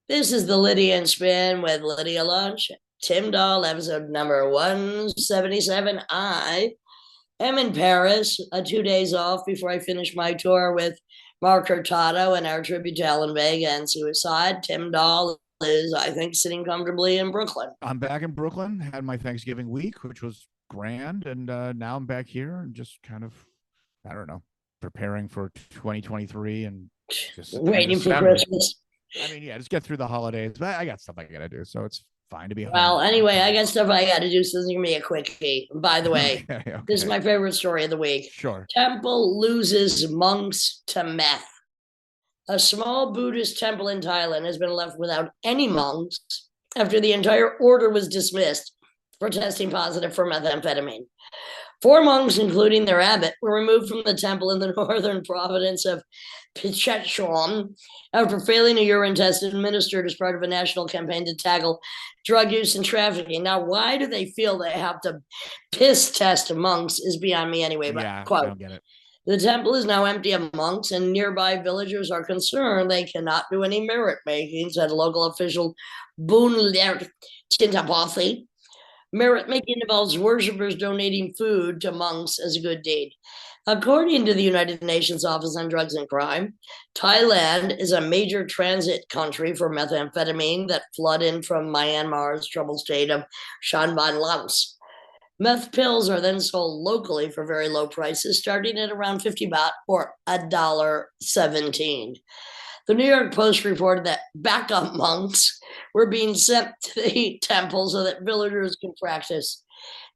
This is the Lydia and Spin with Lydia Lunch. Tim Dahl, episode number 177. I am in Paris, 2 days off before I finish my tour with Mark Hurtado and our tribute to Ellen Vega and suicide. Tim Dahl is, I think, sitting comfortably in Brooklyn. I'm back in Brooklyn, had my Thanksgiving week, which was grand. And now I'm back here and just kind of, I don't know, preparing for 2023 and just Waiting for December. Christmas. I mean, yeah, just get through the holidays. But I got stuff I got to do. So it's fine to be home. Well, anyway, I got stuff I got to do, so this is going to be a quickie. By the way, okay. this is my favorite story of the week. Sure. Temple loses monks to meth. A small Buddhist temple in Thailand has been left without any monks after the entire order was dismissed for testing positive for methamphetamine. 4 monks, including their abbot, were removed from the temple in the northern province of Pichetshoam after failing a urine test administered as part of a national campaign to tackle drug use and trafficking. Now, why do they feel they have to piss test monks is beyond me anyway. But, yeah, quote, I don't get it. The temple is now empty of monks, and nearby villagers are concerned they cannot do any merit making, said local official Boonler Chintapathi. Merit making involves worshippers donating food to monks as a good deed. According to the United Nations Office on Drugs and Crime, Thailand is a major transit country for methamphetamine that flood in from Myanmar's troubled state of Shanban, Laos. Meth pills are then sold locally for very low prices, starting at around 50 baht or $1.17. The New York Post reported that backup monks were being sent to the temple so that villagers can practice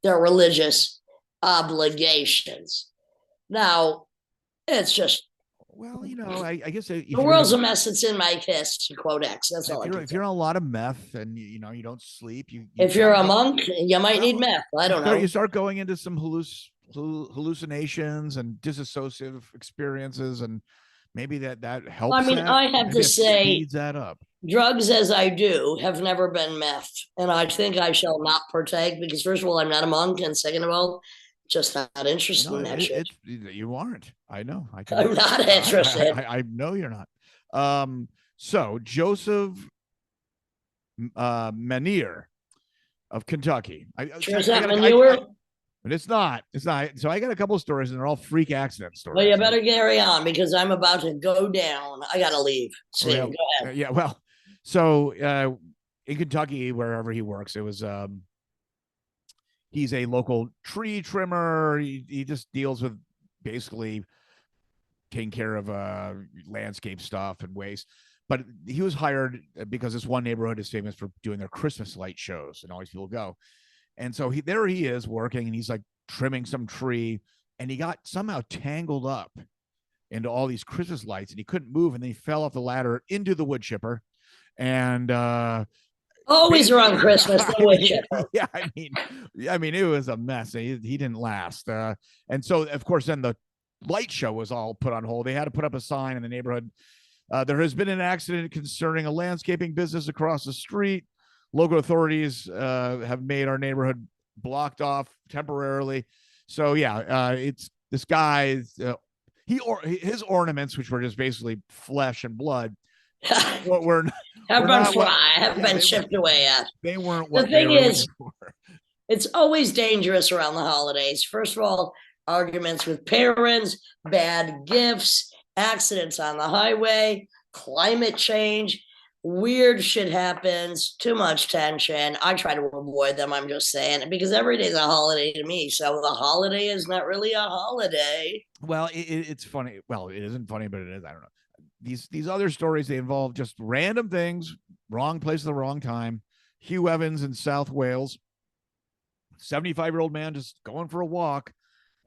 their religious obligations. Now, it's just, well, I guess the world's a mess. It's in my kiss, to quote X. That's all I can say. If you're on a lot of meth and you don't sleep, if you're a monk, you might need meth. I don't know. You start going into some hallucinations and disassociative experiences, and maybe that helps. I mean, I have to say, speeds that up. Drugs as I do have never been meth, and I think I shall not partake because, first of all, I'm not a monk, and second of all, just not interested in that shit. You aren't. I know. I'm not interested. I know you're not. So Joseph Manier of Kentucky. Sure, is that manure? But it's not. It's not. So I got a couple of stories, and they're all freak accident stories. Well, you better carry on because I'm about to go down. I got to leave. So go ahead. Yeah. Well, so in Kentucky, wherever he works, it was. He's a local tree trimmer. He just deals with basically taking care of landscape stuff and waste. But he was hired because this one neighborhood is famous for doing their Christmas light shows, and always people go. And so he is working, and he's like trimming some tree, and he got somehow tangled up into all these Christmas lights, and he couldn't move, and then he fell off the ladder into the wood chipper, and always around Christmas, the wood chipper. Yeah, I mean, it was a mess. He didn't last, and so of course then the light show was all put on hold. They had to put up a sign in the neighborhood. There has been an accident concerning a landscaping business across the street. Local authorities have made our neighborhood blocked off temporarily. So yeah, it's this guy. His ornaments, which were just basically flesh and blood, have been chipped away at. They weren't. The thing is, it's always dangerous around the holidays. First of all, arguments with parents, bad gifts, accidents on the highway, climate change. Weird shit happens, too much tension. I try to avoid them, I'm just saying, because every day is a holiday to me. So the holiday is not really a holiday. Well, it's funny. Well, it isn't funny, but it is. I don't know. These other stories, they involve just random things, wrong place at the wrong time. Hugh Evans in South Wales, 75-year-old man just going for a walk.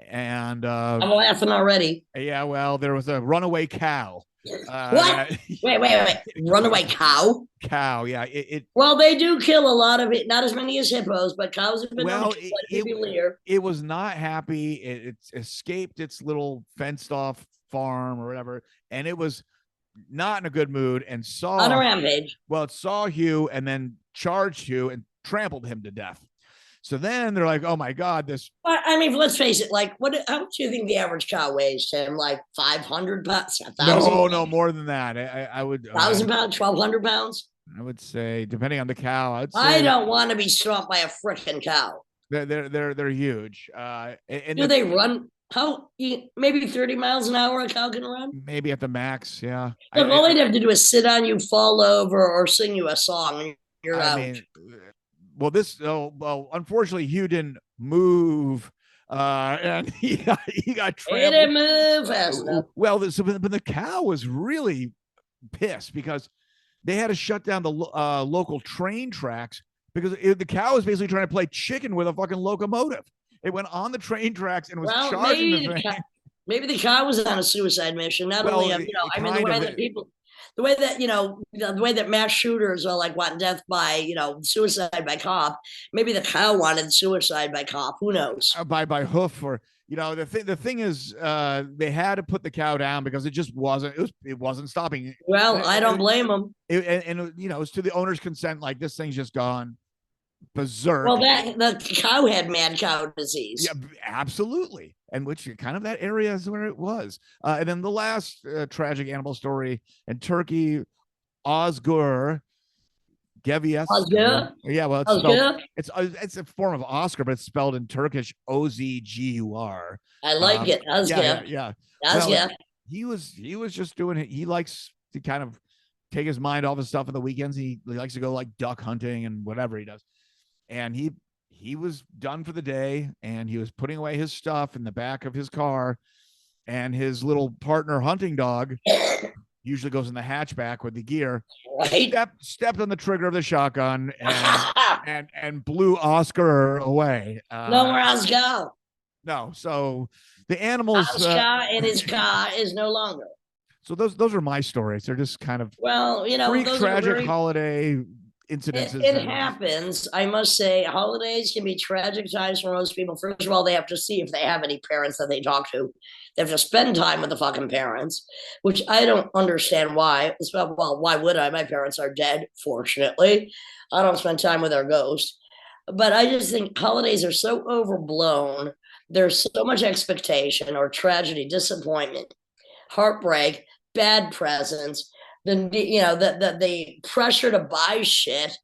And I'm laughing already. Yeah, well, there was a runaway cow. What? Wait. Runaway cow? Cow, yeah. Well, they do kill a lot of it. Not as many as hippos, but cows have been here. It was not happy. It escaped its little fenced-off farm or whatever, and it was not in a good mood and saw on a rampage. Well, it saw Hugh and then charged Hugh and trampled him to death. So then they're like, "Oh my God, this!" I mean, let's face it. Like, how much do you think the average cow weighs, Tim? Like 500 pounds? No, more than that. I would 1,000 pounds, 1,200 pounds. I would say, depending on the cow, I'd I say don't want to be stomped by a freaking cow. they're huge. Do they run? Maybe 30 miles an hour a cow can run? Maybe at the max, yeah. Look, all they'd have to do is sit on you, fall over, or sing you a song, and you're I out. mean, well, unfortunately, Hugh didn't move, and he got He trampled. didn't move fast enough. Well, but the cow was really pissed because they had to shut down the local train tracks because the cow was basically trying to play chicken with a fucking locomotive. It went on the train tracks and was charging the thing. Maybe the cow was on a suicide mission. Not only, the way that people, the way that the way that mass shooters are like wanting death by suicide by cop. Maybe the cow wanted suicide by cop. Who knows? By hoof or. The thing is, they had to put the cow down because it just wasn't. It wasn't stopping. Well, I don't blame them. And it's to the owner's consent. Like this thing's just gone berserk. Well, the cow had mad cow disease. Yeah, absolutely. And which kind of that area is where it was. And then the last tragic animal story in Turkey, Ozgur. Ozgur? Yeah, well, it's a form of Oscar, but it's spelled in Turkish Ozgur. I like it. Ozgur. Yeah. Ozgur. Well, he was just doing it. He likes to kind of take his mind off his stuff on the weekends. He likes to go like duck hunting and whatever he does. And he was done for the day, and he was putting away his stuff in the back of his car, and his little partner hunting dog usually goes in the hatchback with the gear. Right. Stepped on the trigger of the shotgun and blew Oscar away. No more Oscar. No, so the animals. Oscar in his car is no longer. So those are my stories. They're just kind of freak, tragic holiday incidences. It happens. I must say, holidays can be tragic times for most people. First of all, they have to see if they have any parents that they talk to. They have to spend time with the fucking parents, which I don't understand why. Well, why would I? My parents are dead, fortunately. I don't spend time with their ghost. But I just think holidays are so overblown. There's so much expectation or tragedy, disappointment, heartbreak, bad presents. The pressure to buy shit,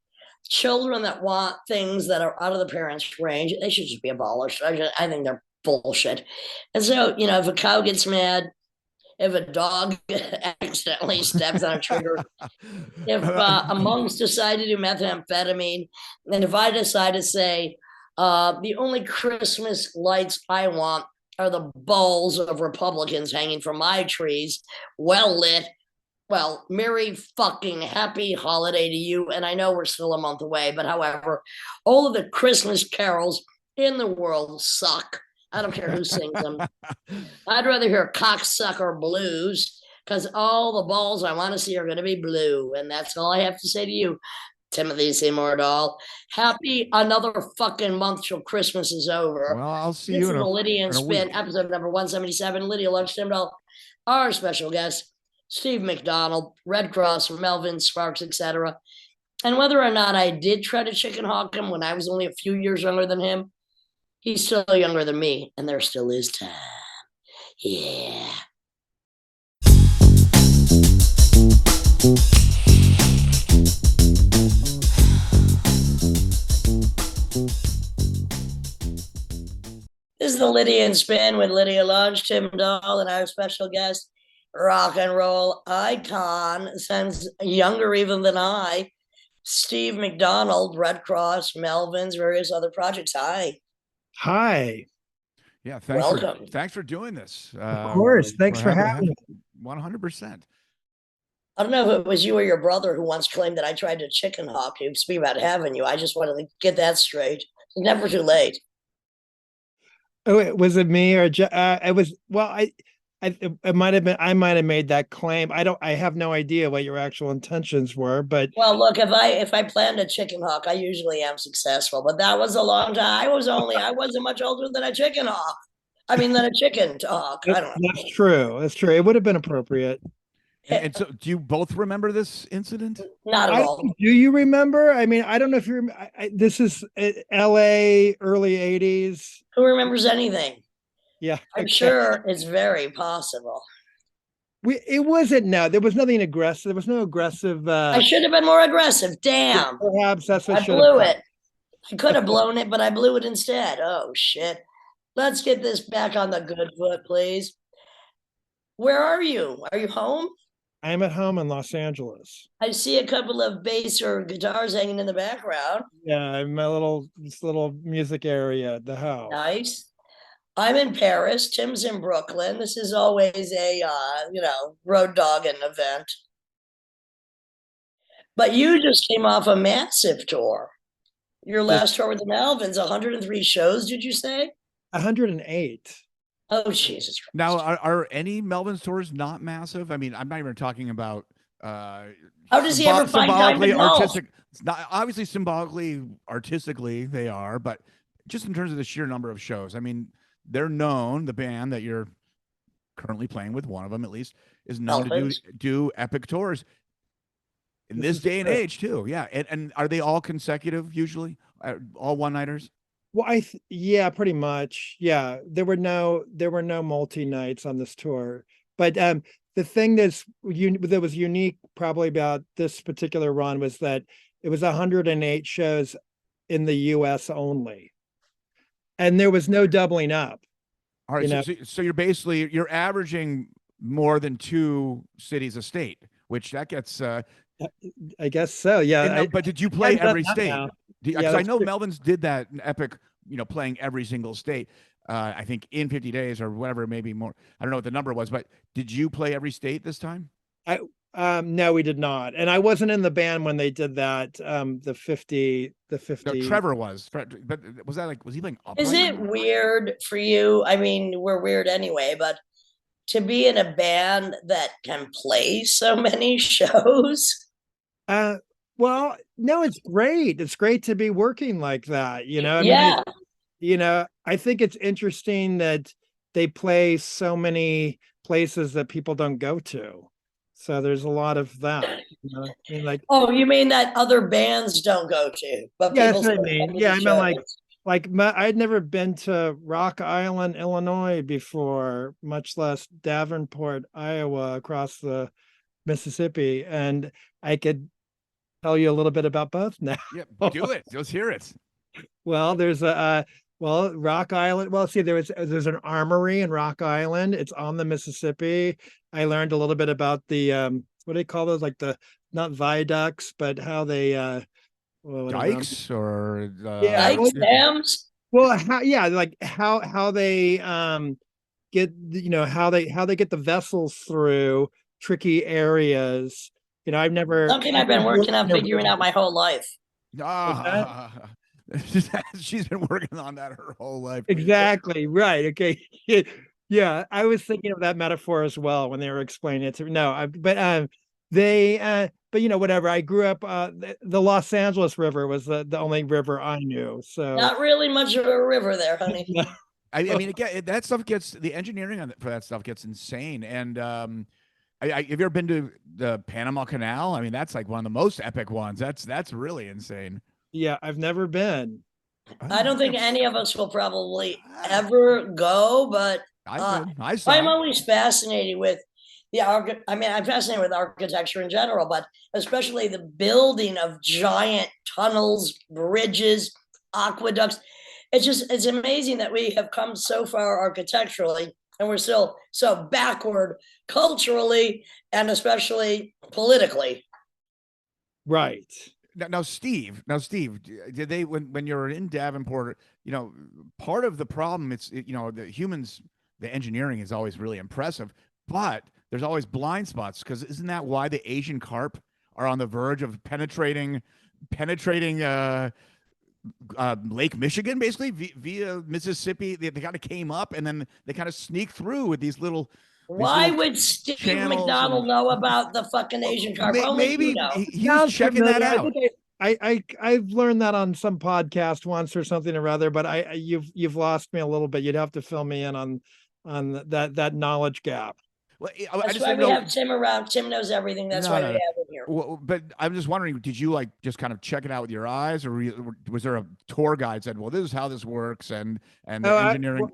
children that want things that are out of the parents' range, they should just be abolished. I think they're bullshit. And so, if a cow gets mad, if a dog accidentally steps on a trigger, if a monk's decide to do methamphetamine, and if I decide to say, the only Christmas lights I want are the balls of Republicans hanging from my trees, well lit. Well, merry fucking happy holiday to you. And I know we're still a month away, but however, all of the Christmas carols in the world suck. I don't care who sings them. I'd rather hear cocksucker blues because all the balls I want to see are going to be blue. And that's all I have to say to you, Timothy Seymour Dahl. Happy another fucking month till Christmas is over. Well, I'll see this you in in the Lydia and Spin, week. episode number 177. Lydia Lunch Dahl, our special guest. Steve McDonald, Redd Kross, Melvins, Sparks, etc. And whether or not I did try to chicken hawk him when I was only a few years younger than him, he's still younger than me, and there still is time. Yeah. This is the Lydia and Spin with Lydia Lunch, Tim Dahl, and our special guest, rock and roll icon, sounds younger even than I, Steve McDonald, Redd Kross, Melvins, various other projects. Hi. Yeah, welcome. Thanks for doing this. Of course. Thanks for having me. 100%. I don't know if it was you or your brother who once claimed that I tried to chicken hawk you. Speak about having you. I just wanted to get that straight. It's never too late. Oh, was it me or it was? Well, it might have been. I might have made that claim. I have no idea what your actual intentions were, but well, look, if I planned a chicken hawk, I usually am successful. But that was a long time. I wasn't much older than a chicken hawk. I mean, than a chicken to hawk. I don't know. That's true. That's true. It would have been appropriate. And so, do you both remember this incident? Not at all. Do you remember? I mean, I don't know if you remember. This is L.A. early '80s. Who remembers anything? Yeah, I'm sure it's very possible. It wasn't. No, there was nothing aggressive. There was no aggressive. I should have been more aggressive. Damn. Perhaps that's what I should blew have. it. I could have blown it, but I blew it instead. Oh, shit. Let's get this back on the good foot, please. Where are you? Are you home? I'm at home in Los Angeles. I see a couple of bass or guitars hanging in the background. Yeah, this little music area at the house. Nice. I'm in Paris. Tim's in Brooklyn. This is always a road dogging event. But you just came off a massive tour. Your last tour with the Melvins, 103 shows, did you say? 108. Oh, Jesus Christ. Now, are any Melvins tours not massive? I mean, I'm not even talking about how does he ever find time to artistic? It's not obviously symbolically, artistically they are, but just in terms of the sheer number of shows. I mean, they're known. The band that you're currently playing with, one of them at least, is known to do epic tours in this day and age too. Yeah, and are they all consecutive usually? All one-nighters? Well, yeah, pretty much. Yeah, there were no multi nights on this tour, but the thing that was unique probably about this particular run was that it was 108 shows in the U.S. only, and there was no doubling up. All right, so you're averaging more than 2 cities a state, which that gets. I guess so. Yeah. But did you play every state? Because I know Melvins did that in epic, playing every single state. I think in 50 days or whatever, maybe more. I don't know what the number was, but did you play every state this time? No, we did not. And I wasn't in the band when they did that. The 50. No, Trevor was. But was he playing upright? Is it weird for you? I mean, we're weird anyway, but to be in a band that can play so many shows? Well, no, it's great. It's great to be working like that. Yeah. I think it's interesting that they play so many places that people don't go to. So there's a lot of that. Oh, you mean that other bands don't go to? But yeah, that's what I mean. Yeah, I mean I'd never been to Rock Island, Illinois before, much less Davenport, Iowa, across the Mississippi, and I could tell you a little bit about both now. Yeah, do it. Let's hear it. Well, there's Rock Island. Well, see, there's an armory in Rock Island. It's on the Mississippi. I learned a little bit about the what do they call those? Like the not viaducts, but how they dikes or dikes, dams. Well, how they get how they get the vessels through tricky areas. I've never something I've been working on figuring out my whole life. She's been working on that her whole life. Exactly. Right. Okay. Yeah. I was thinking of that metaphor as well when they were explaining it to me. No, but whatever. I grew up, the Los Angeles River was the only river I knew. So not really much of a river there, honey. I mean, again, that stuff gets, the engineering for that stuff gets insane. And, have you ever been to the Panama Canal? I mean, that's like one of the most epic ones. That's really insane. Yeah, I've never been. I don't think any of us will probably ever go, but I'm always fascinated with I'm fascinated with architecture in general, but especially the building of giant tunnels, bridges, aqueducts. It's amazing that we have come so far architecturally, and we're still so backward culturally and especially politically. Right. Now, Steve, did they, when you're in Davenport, part of the problem, the humans, the engineering is always really impressive, but there's always blind spots, because isn't that why the Asian carp are on the verge of penetrating Lake Michigan, basically via Mississippi? They kind of came up and then they kind of sneak through with these little. Why would Steve McDonald know about the fucking Asian carp? Maybe he was checking that out. I've learned that on some podcast once or something or other, but you've lost me a little bit. You'd have to fill me in on that knowledge gap. Well, that's why we have Tim around. Tim knows everything. That's why we have him here. Well, but I'm just wondering, did you just kind of check it out with your eyes, or was there a tour guide said, "Well, this is how this works," and the engineering?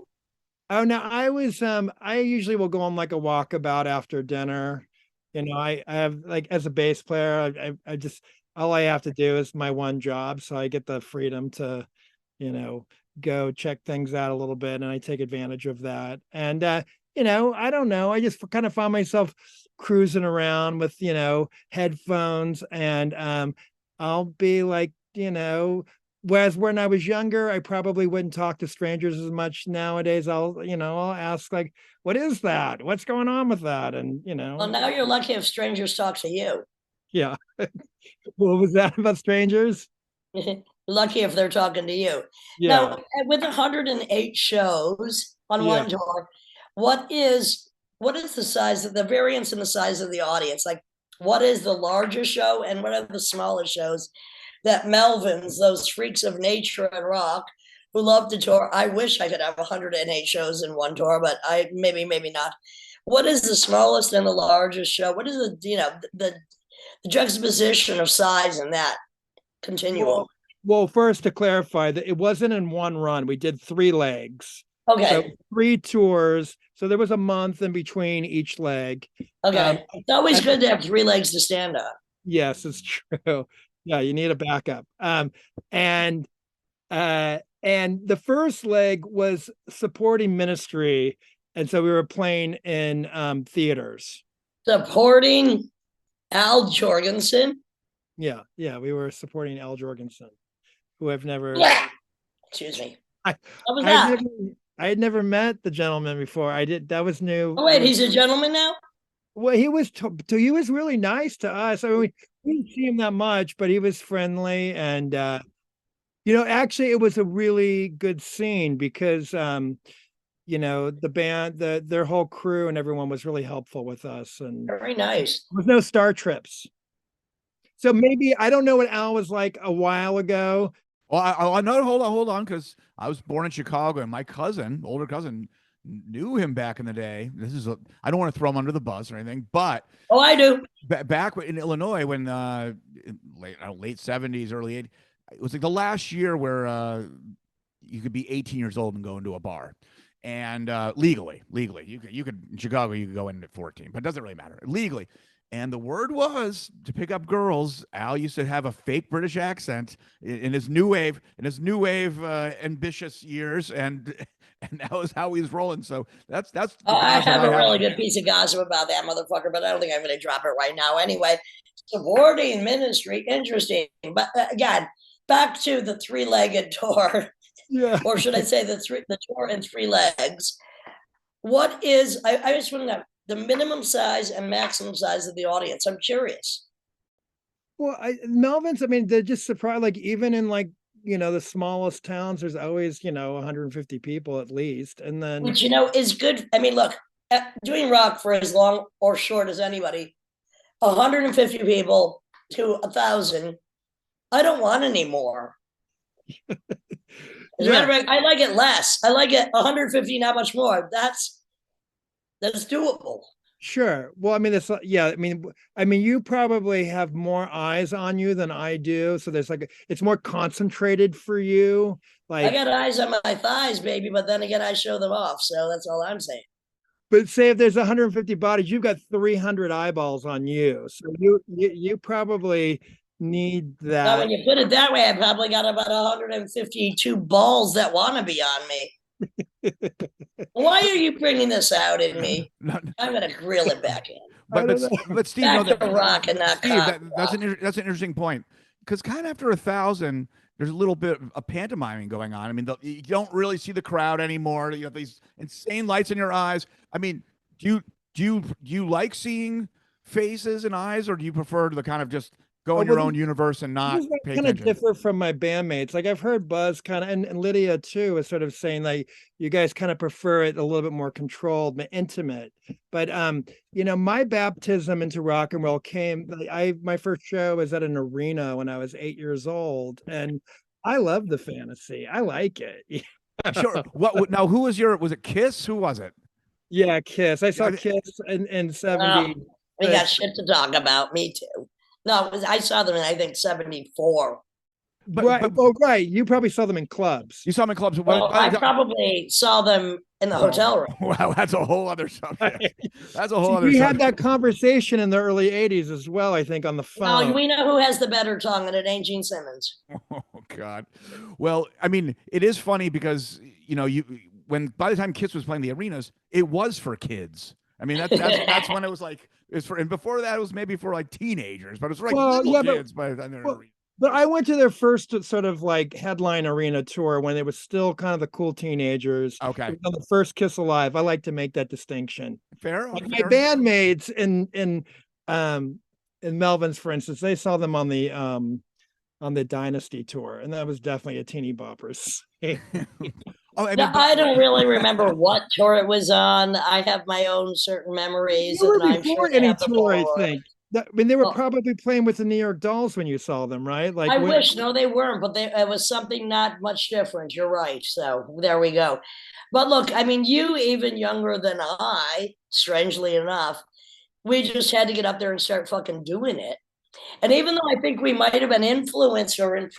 Oh no, I usually will go on like a walkabout after dinner. I have like as a bass player, I just all I have to do is my one job. So I get the freedom to, you know, go check things out a little bit and I take advantage of that. And I don't know. I just kind of found myself cruising around with, headphones and I'll be like, whereas when I was younger, I probably wouldn't talk to strangers as much. Nowadays, I'll ask like, what is that? What's going on with that? And Well, now you're lucky if strangers talk to you. yeah. What was that about strangers? Lucky if they're talking to you. Yeah. Now, with 108 shows on Yeah. one tour, what is the size of the variance in the size of the audience? Like, what is the largest show and what are the smallest shows that Melvins, those freaks of nature and rock, who love to tour? I wish I could have 108 shows in one tour, but I maybe not. What is the smallest and the largest show? What is the juxtaposition of size in that continuum? Well, first to clarify that it wasn't in one run. We did 3 legs. Okay. So 3 tours. So there was a month in between each leg. Okay. It's always good to have 3 legs to stand on. Yes, it's true. Yeah, you need a backup. And the first leg was supporting ministry. And so we were playing in theaters. Supporting Al Jorgensen. Yeah, we were supporting Al Jorgensen, who I've never. Excuse me. What was that? I had never met the gentleman before. I did. That was new. Oh wait, he's a gentleman now. Well, he was really nice to us. I mean, we didn't see him that much, but he was friendly, and actually, it was a really good scene because the band, their whole crew and everyone was really helpful with us, and very nice. There was no star trips. So maybe I don't know what Al was like a while ago. Well, I know. Hold on, because I was born in Chicago, and my older cousin, knew him back in the day. I don't want to throw him under the bus or anything, but I do. Back in Illinois, when late 70s, early 80s, it was like the last year where you could be 18 years old and go into a bar, and legally, you could in Chicago you could go in at 14, but it doesn't really matter legally. And the word was to pick up girls. Al used to have a fake British accent in his new wave, ambitious years, and that was how he was rolling. So that's. I have a really good piece of gossip about that motherfucker, but I don't think I'm going to drop it right now. Anyway, supporting ministry, interesting. But again, back to the 3-legged tour, yeah, or should I say the tour in 3 legs? What is? I just want to know the minimum size and maximum size of the audience. I'm curious. Well, Melvins, I mean, they're just surprised. Like even in the smallest towns, there's always 150 people at least, and then which is good. I mean, look, doing rock for as long or short as anybody, 150 people to 1,000. I don't want any more. As a matter of fact, I like it less. I like it 150, not much more. That's doable. Sure. Well, I mean, I mean, you probably have more eyes on you than I do, so there's it's more concentrated for you. Like I got eyes on my thighs, baby, but then again, I show them off, so that's all I'm saying. But say if there's 150 bodies, you've got 300 eyeballs on you, so you probably need that. Now, when you put it that way, I probably got about 152 balls that want to be on me. Why are you bringing this out in me? I'm going to grill it back in. But Steve, back to rock and not Steve, that's an interesting point, because kind of after 1,000, there's a little bit of pantomiming going on. I mean, you don't really see the crowd anymore. You have these insane lights in your eyes. I mean, do you like seeing faces and eyes, or do you prefer to kind of just go in your own universe and not pay attention? Kind of differ from my bandmates. Like I've heard Buzz kind of, and Lydia too, is sort of saying like you guys kind of prefer it a little bit more controlled, intimate. But my baptism into rock and roll came. My first show was at an arena when I was 8 years old, and I love the fantasy. I like it. Sure. Now? Who was was it Kiss? Who was it? Yeah, Kiss. I saw Kiss in 70. We got shit to talk about. Me too. No, I saw them in, I think, 74. Right. Oh, right. You probably saw them in clubs. You saw them in clubs. Well, I probably saw them in the hotel room. Wow, that's a whole other subject. That's a whole other We subject. had that conversation in the early 80s as well, I think, on the phone. No, we know who has the better tongue, and it ain't Gene Simmons. Oh God. Well, I mean, it is funny because by the time Kiss was playing the arenas, it was for kids. I mean, that's when it was like it's for, and before that it was maybe for like teenagers, but it was like little kids by the time they're But I went to their first sort of like headline arena tour when it was still kind of the cool teenagers. Okay. On the first Kiss Alive. I like to make that distinction. Fair. Like my bandmates in Melvins, for instance, they saw them on the Dynasty tour, and that was definitely a teeny boppers. I don't really remember what tour it was on. I have my own certain memories. You were and before I'm sure any tour, I think. I mean, they were probably playing with the New York Dolls when you saw them, right? Like I wish, no, they weren't, but it was something not much different. You're right. So there we go. But look, I mean, you even younger than I, strangely enough, we just had to get up there and start fucking doing it. And even though I think we might have been influenced or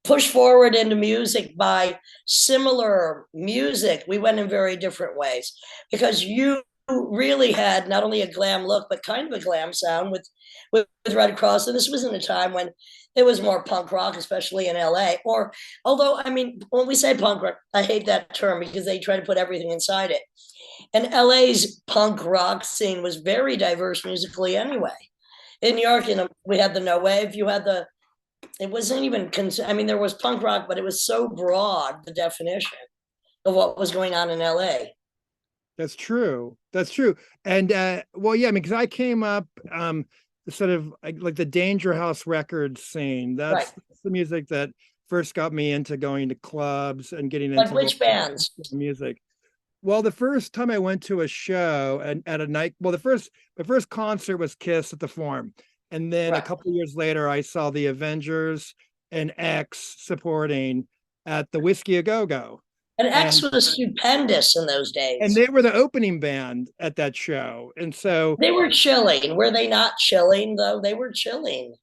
pushed forward into music by similar music, we went in very different ways because you really had not only a glam look, but kind of a glam sound with Redd Kross. And this was in a time when it was more punk rock, especially in LA. Or, although, I mean, when we say punk rock, I hate that term because they try to put everything inside it. And LA's punk rock scene was very diverse musically anyway. In New York, we had the no wave. You had it wasn't even, I mean, there was punk rock, but it was so broad, the definition of what was going on in LA. That's true. That's true. And well, yeah, I mean, because I came up sort of like the Danger House records scene. That's the music that first got me into going to clubs and getting into which bands? Music. Well, the first time I went to a show and at a night, well, my first concert was Kiss at the Forum. And then a couple of years later, I saw the Avengers and X supporting at the Whiskey A Go-Go. And X was stupendous in those days. And they were the opening band at that show. And so they were chilling. Were they not chilling though? They were chilling.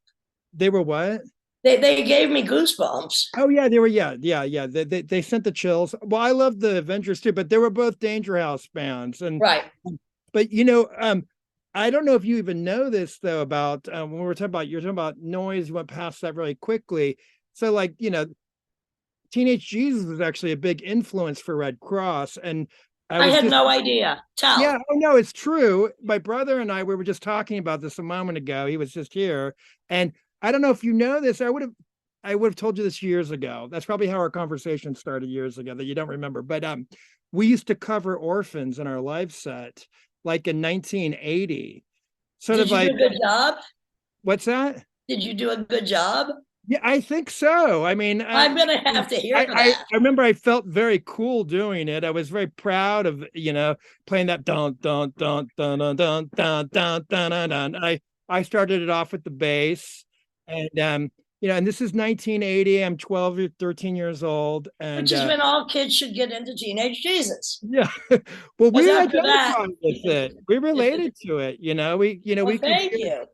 They were what? They gave me goosebumps. Oh yeah, they were They sent the chills. Well, I love the Avengers too, but they were both Danger House bands. And but I don't know if you even know this though about when you're talking about noise, you went past that really quickly. So like, Teenage Jesus was actually a big influence for Redd Kross. And I had no idea. Tell. Yeah, oh no, it's true. My brother and I, we were just talking about this a moment ago. He was just here. And I don't know if you know this. I would have told you this years ago. That's probably how our conversation started years ago that you don't remember. But we used to cover Orphans in our live set, like in 1980. Did you do a good job? What's that? Did you do a good job? Yeah, I think so. I mean, I'm gonna have to hear that. I remember I felt very cool doing it. I was very proud of playing that dun dun dun dun dun dun dun dun dun dun. I started it off with the bass, and and this is 1980. I'm 12 or 13 years old, and which is when all kids should get into Teenage Jesus. Yeah, well, we identified with it. We related to it. Thank you.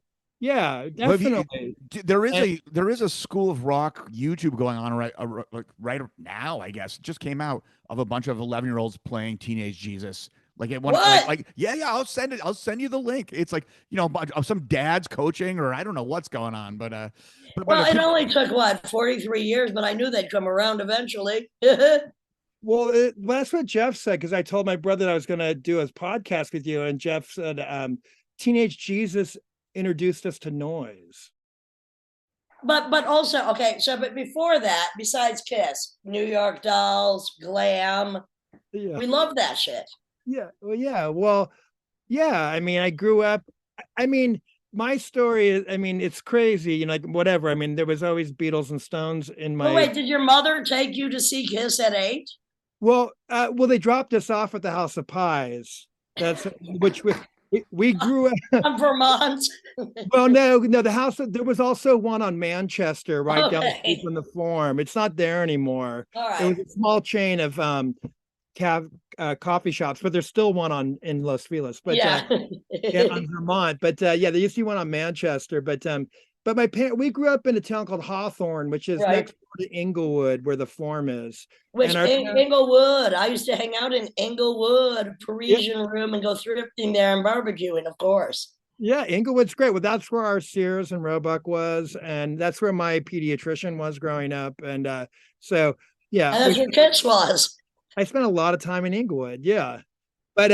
Yeah, definitely. There is a School of Rock YouTube going on right now, I guess. It just came out of a bunch of 11-year-olds playing Teenage Jesus. Like it I'll send you the link. It's like, some dad's coaching or I don't know what's going on, but it only took 43 years, but I knew they'd come around eventually. Well, that's what Jeff said, because I told my brother that I was going to do a podcast with you, and Jeff said Teenage Jesus introduced us to noise. But also, but before that, besides Kiss, New York Dolls, glam, we love that shit. Well, I mean, I grew up, I mean, my story is, I mean, it's crazy, like whatever. I mean, there was always Beatles and Stones in my. Oh, wait, did your mother take you to see Kiss at 8? Well, they dropped us off at the House of Pies. That's which we grew up on Vermont. Well, no, the house. There was also one on Manchester, right down the street from the Forum. It's not there anymore. All right. It was a small chain of coffee shops, but there's still one in Los Feliz, but on Vermont. But there used to be one on Manchester. But but we grew up in a town called Hawthorne, which is Right. next to Inglewood, where the Forum is. Which And Inglewood, I used to hang out in Inglewood, Parisian room, and go thrifting there and barbecuing, of course. Yeah, Inglewood's great. Well, that's where our Sears and Roebuck was, and that's where my pediatrician was growing up. And so, yeah, And that's where Kiss was. I spent a lot of time in Inglewood. Yeah, but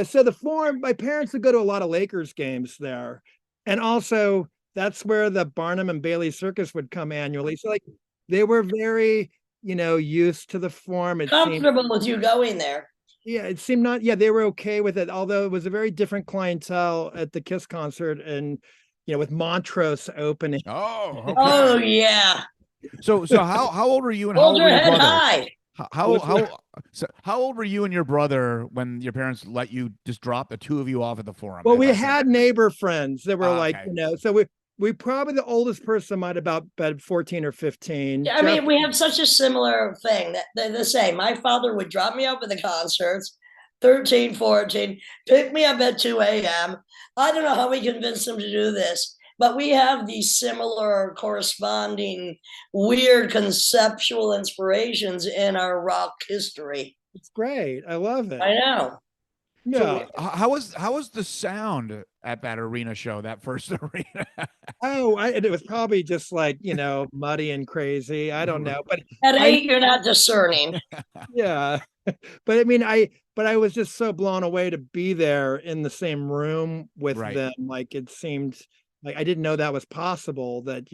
so the Forum, my parents would go to a lot of Lakers games there, and also that's where the Barnum and Bailey Circus would come annually. So like they were very, used to the Forum. Comfortable with you going there. Yeah, it seemed not. Yeah, they were okay with it. Although it was a very different clientele at the Kiss concert, and with Montrose opening. Oh, okay. Oh yeah. So how old were you and Hold how old your were your head brother? high. How old were you and your brother when your parents let you just drop the two of you off at the Forum? Well, we had neighbor friends that were like, okay. so we probably the oldest person might about 14 or 15. Yeah, I mean, we have such a similar thing that they're the same. My father would drop me up at the concerts, 13, 14, pick me up at 2 a.m. I don't know how we convinced him to do this, but we have these similar corresponding weird conceptual inspirations in our rock history. It's great. I love it. I know. Yeah. So how was the sound at that arena show, that first arena? It was probably just like, muddy and crazy. I don't know. But at 8, you're not discerning. Yeah. But I mean, I was just so blown away to be there in the same room with them. Like it seemed like I didn't know that was possible, that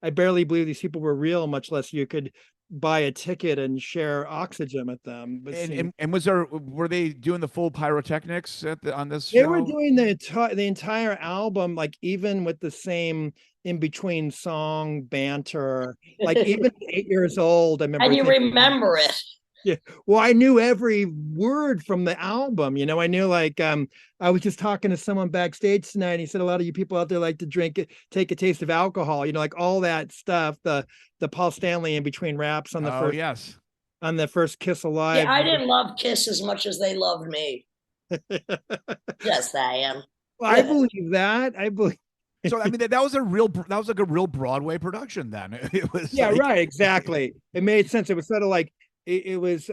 I barely believe these people were real, much less you could buy a ticket and share oxygen with them. But and were they doing the full pyrotechnics on this show? They were doing the entire album, like even with the same in between song banter, like even at 8 years old. I remember. And you remember it. Yeah. Well, I knew every word from the album. I knew like I was just talking to someone backstage tonight, and he said a lot of you people out there like to take a taste of alcohol, like all that stuff, the Paul Stanley in between raps on the first Kiss Alive. Yeah, I didn't love Kiss as much as they loved me. Yes, I am. Well, I believe that. I believe. So I mean that was like a real Broadway production then. It was right, exactly. It made sense. It was sort of like it was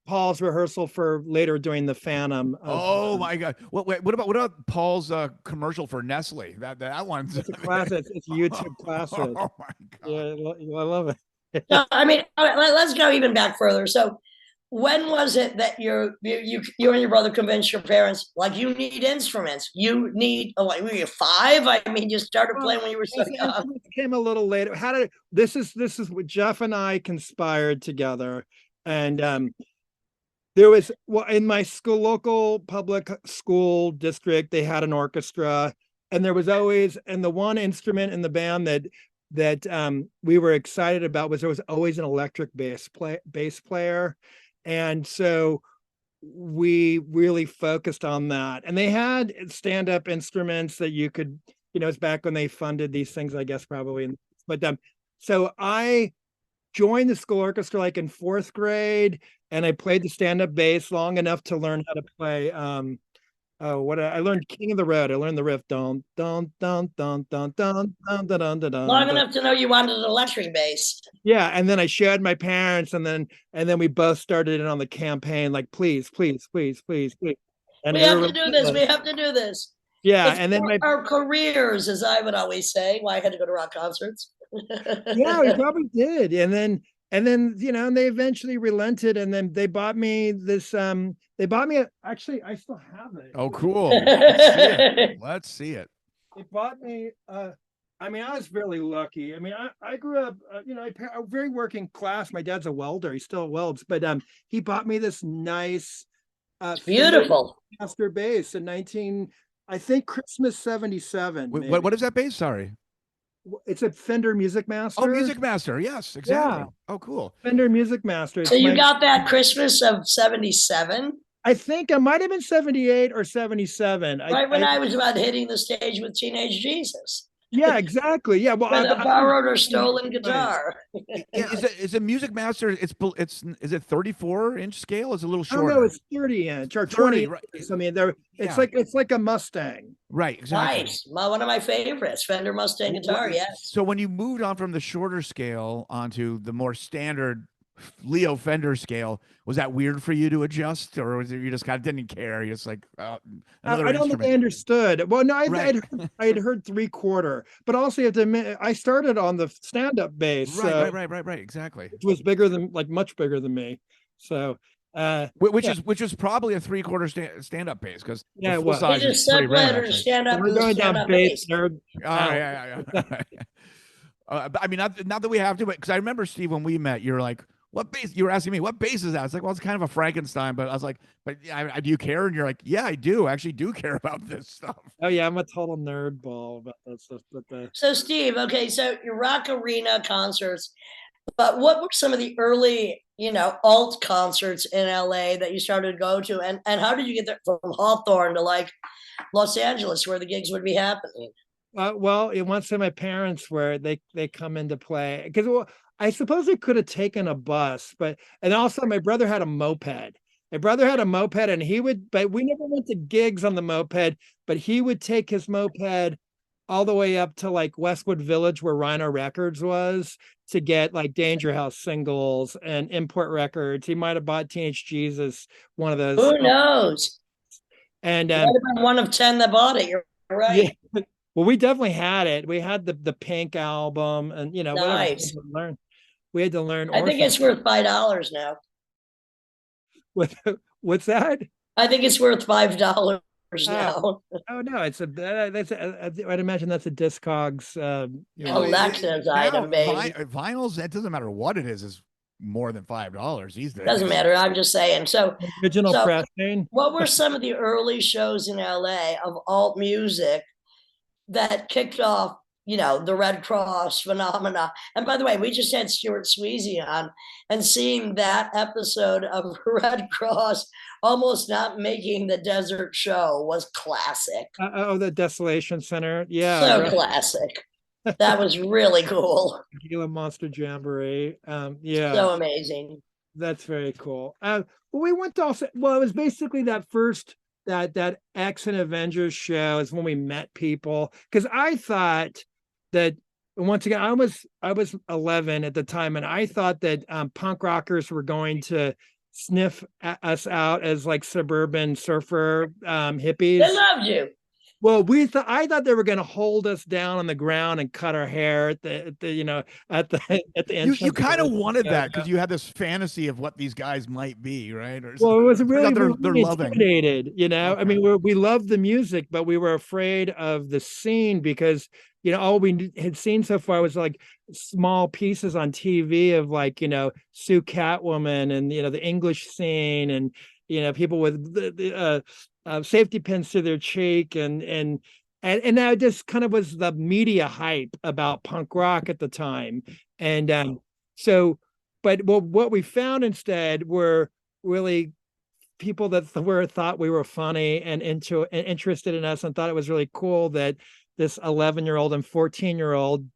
Paul's rehearsal for later doing the Phantom. Oh my God! What about Paul's commercial for Nestle? That one's it's a classic. It's a YouTube classic. Oh my God! Yeah, I love it. No, I mean, let's go even back further. So, when was it that you and your brother convinced your parents, like, you need instruments? You need, like, were you 5? I mean, you started playing when you were so young. It came a little later. This is what Jeff and I conspired together, and there was in my local public school district, they had an orchestra, and there was always, and the one instrument in the band that we were excited about was there was always an electric bass player. And so we really focused on that. And they had stand-up instruments that you could, it's back when they funded these things, I guess, probably. But so I joined the school orchestra like in 4th grade, and I played the stand-up bass long enough to learn how to play I learned King of the Road. I learned the riff. Dun, dun, dun, dun, dun, dun, dun, dun, dun, dun, long enough to know you wanted an electric bass. Yeah, and then I showed my parents, and then we both started in on the campaign, like, please, please, please, please, please. And we have to do this. We have to do this. Yeah, it's and then our careers, as I would always say. Why I had to go to rock concerts. Yeah, we probably did, and then and they eventually relented, and then they bought me this. Actually, I still have it. Oh, cool. Let's see it. They bought me. I mean, I was really lucky. I mean, I grew up, very working class. My dad's a welder. He still welds, but he bought me this nice, beautiful master bass in I think Christmas 77. What is that bass? Sorry. It's a Fender Music Master. Oh, Music Master. Yes, exactly. Yeah. Oh, cool. Fender Music Master. So you got that Christmas of 77? I think it might have been 78 or 77. Right when I was about hitting the stage with Teenage Jesus. Yeah, exactly. Yeah, well, with a borrowed or stolen guitar. Is a Music Master? Is it 34-inch scale? Is it a little shorter? No, it's 30-inch or 20. Right. I mean, it's like a Mustang. Right, exactly. Nice. One of my favorites, Fender Mustang guitar. Yes. So when you moved on from the shorter scale onto the more standard Leo Fender scale, was that weird for you to adjust, or was it you just kind of didn't care? You're just like another I don't think I instrument. understood. Well, no, Right. I had heard 3/4, but also you have to admit, I started on the stand-up bass, Right. Exactly. which was bigger than, like, much bigger than me. So, Which yeah. is probably a 3/4 stand-up bass, because Yeah, the it full was. size He's a is pretty rare, stepladder to actually. stand up we're to the going stand down up bass bass. nerd. Yeah. I mean, not that we have to, but because I remember, Steve, when we met, you're like, "What bass?" You were asking me, "What bass is that?" It's like, "Well, it's kind of a Frankenstein," but I was like, "But do you care?" And you're like, "Yeah, I do. I actually do care about this stuff." Oh yeah, I'm a total nerd ball about that stuff. But So, Steve, okay, so your rock arena concerts, but what were some of the early, alt concerts in LA that you started to go to? And how did you get there from Hawthorne to like Los Angeles where the gigs would be happening? well, once my parents were, they come into play because, well, I suppose I could have taken a bus, and also my brother had a moped. My brother had a moped, and but we never went to gigs on the moped, but he would take his moped all the way up to like Westwood Village where Rhino Records was to get like Danger House singles and import records. He might have bought Teenage Jesus, one of those. Who knows? And Might have been one of 10 that bought it. You're right. yeah, well, we definitely had it. We had the Pink album, and whatever. Nice. We had to learn. I think it's worth $5 now. What's that? I think it's worth $5 now. Oh no, I'd imagine that's a Discogs. Alexa's item, baby. Vinyls, that doesn't matter what it is more than $5 these days. Doesn't matter. I'm just saying. So, Original pressing. what were some of the early shows in LA of alt music that kicked off, the Redd Kross phenomena? And by the way, we just had Stuart Sweezy on, and seeing that episode of Redd Kross almost not making the desert show was classic. The Desolation Center. Yeah. So right. Classic. That was really cool. Gila Monster Jamboree. Yeah. So amazing. That's very cool. We went to also, well, it was basically that first, that X and Avengers show is when we met people. Because I thought that, once again, I was 11 at the time, and I thought that punk rockers were going to sniff us out as like suburban surfer hippies. They loved you. Well, I thought they were going to hold us down on the ground and cut our hair at the end. You kind of wanted that because you had this fantasy of what these guys might be, right? Well, it was really they're loving. Intimidated, Okay. I mean, we loved the music, but we were afraid of the scene because all we had seen so far was like small pieces on TV of like Sue Catwoman and the English scene and people with the safety pins to their cheek and that just kind of was the media hype about punk rock at the time. And what we found instead were really people that thought we were funny and interested in us and thought it was really cool that this 11-year-old and 14-year-old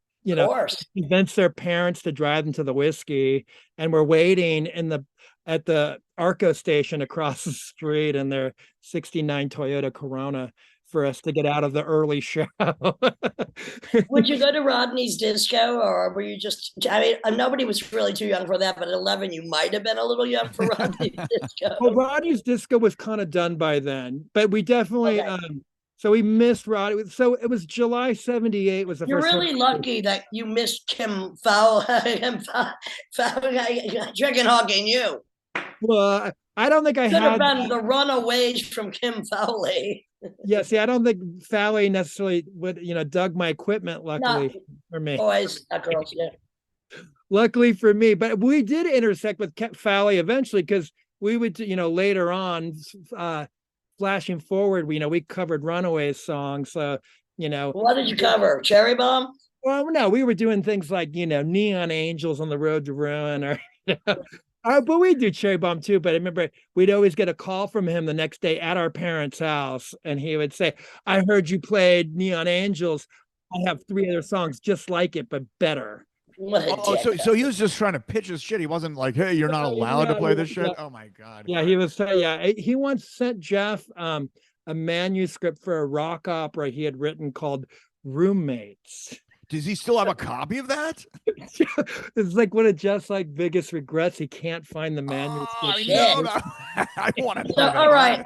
convinced their parents to drive them to the whiskey, and we're waiting at the Arco station across the street in their 69 Toyota Corona for us to get out of the early show. Would you go to Rodney's Disco, or were you just, nobody was really too young for that, but at 11, you might have been a little young for Rodney's Disco. Well, Rodney's Disco was kind of done by then, but we definitely, so we missed Rodney. So it was July 78 was the You're first. You're really lucky that you missed Kim Fowl, Chicken Hawking you. Well, I don't think I could have had been the runaways from Kim Fowley. Yeah, see, I don't think Fowley necessarily would, dug my equipment, luckily for me. Boys, not girls, yeah. Luckily for me, but we did intersect with Fowley eventually because we would, later on, flashing forward, we covered Runaways songs. So, What did you cover? Cherry Bomb? Well, no, we were doing things like, Neon Angels on the Road to Ruin, or, but we do Cherry Bomb too. But I remember we'd always get a call from him the next day at our parents' house, and he would say, "I heard you played Neon Angels. I have 3 other songs just like it, but better." So he was just trying to pitch his shit. He wasn't like, "Hey, you're not allowed to play this shit." Oh my god. Yeah, he was. Yeah, he once sent Jeff a a manuscript for a rock opera he had written called Roommates. Does he still have a copy of that? It's like one of Jeff's like biggest regrets. He can't find the Oh, manuscript. I want to know So, that.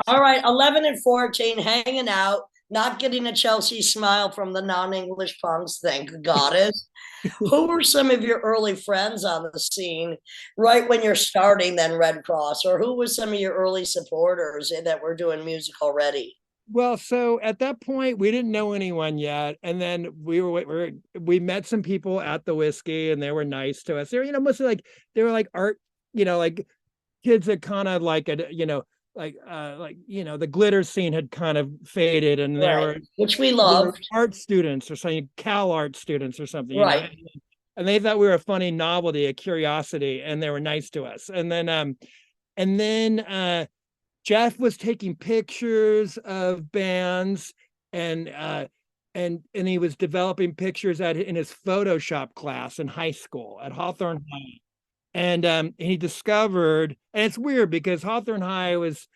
all right, 11 and 14, hanging out, not getting a Chelsea smile from the non-English punks, thank the goddess. Who were some of your early friends on the scene right when you're starting then Redd Kross? Or who was some of your early supporters that were doing music already? Well, so at that point, we didn't know anyone yet, and then we met some people at the whiskey, and they were nice to us. They were, mostly like they were like art, like kids that kind of like the glitter scene had kind of faded, and they were which we loved, art students or something, Cal art students or something, right? And they thought we were a funny novelty, a curiosity, and they were nice to us. And then Jeff was taking pictures of bands, and he was developing pictures in his Photoshop class in high school at Hawthorne High. And he discovered, and it's weird because Hawthorne High was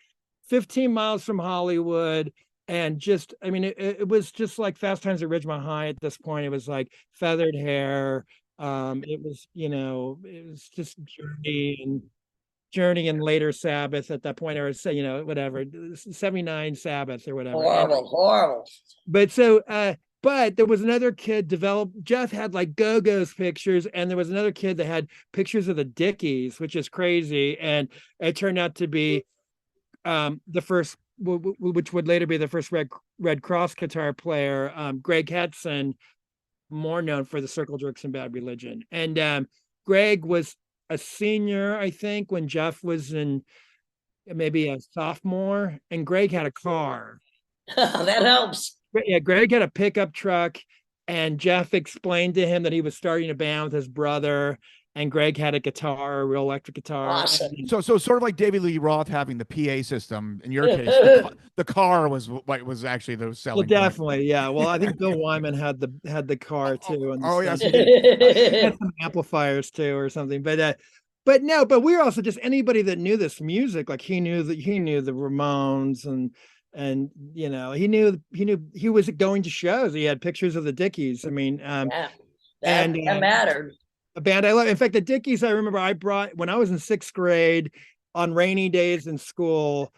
15 miles from Hollywood, and it was just like Fast Times at Ridgemont High at this point. It was like feathered hair. It was just Journey and later Sabbath at that point, or say, whatever, 79 Sabbath or whatever. Horrible. But but there was another kid Jeff had like Go-Go's pictures, and there was another kid that had pictures of the Dickies, which is crazy. And it turned out to be the first, which would later be the first Redd Kross guitar player, Greg Hetson, more known for the Circle Jerks and Bad Religion. And Greg was a senior, I think, when Jeff was in maybe a sophomore, and Greg had a car. That helps. Yeah, Greg had a pickup truck, and Jeff explained to him that he was starting a band with his brother, and Greg had a guitar, a real electric guitar. Awesome. So sort of like David Lee Roth having the PA system. In your case, the car was what was actually the selling. Well, definitely, yeah. Well, I think Bill Wyman had the car too. And yes, he had some amplifiers too, or something. But we were also just anybody that knew this music. Like he knew the Ramones, and he was going to shows. He had pictures of the Dickies. I mean, that mattered. A band I love. In fact, the Dickies, I remember I brought when I was in 6th grade on rainy days in school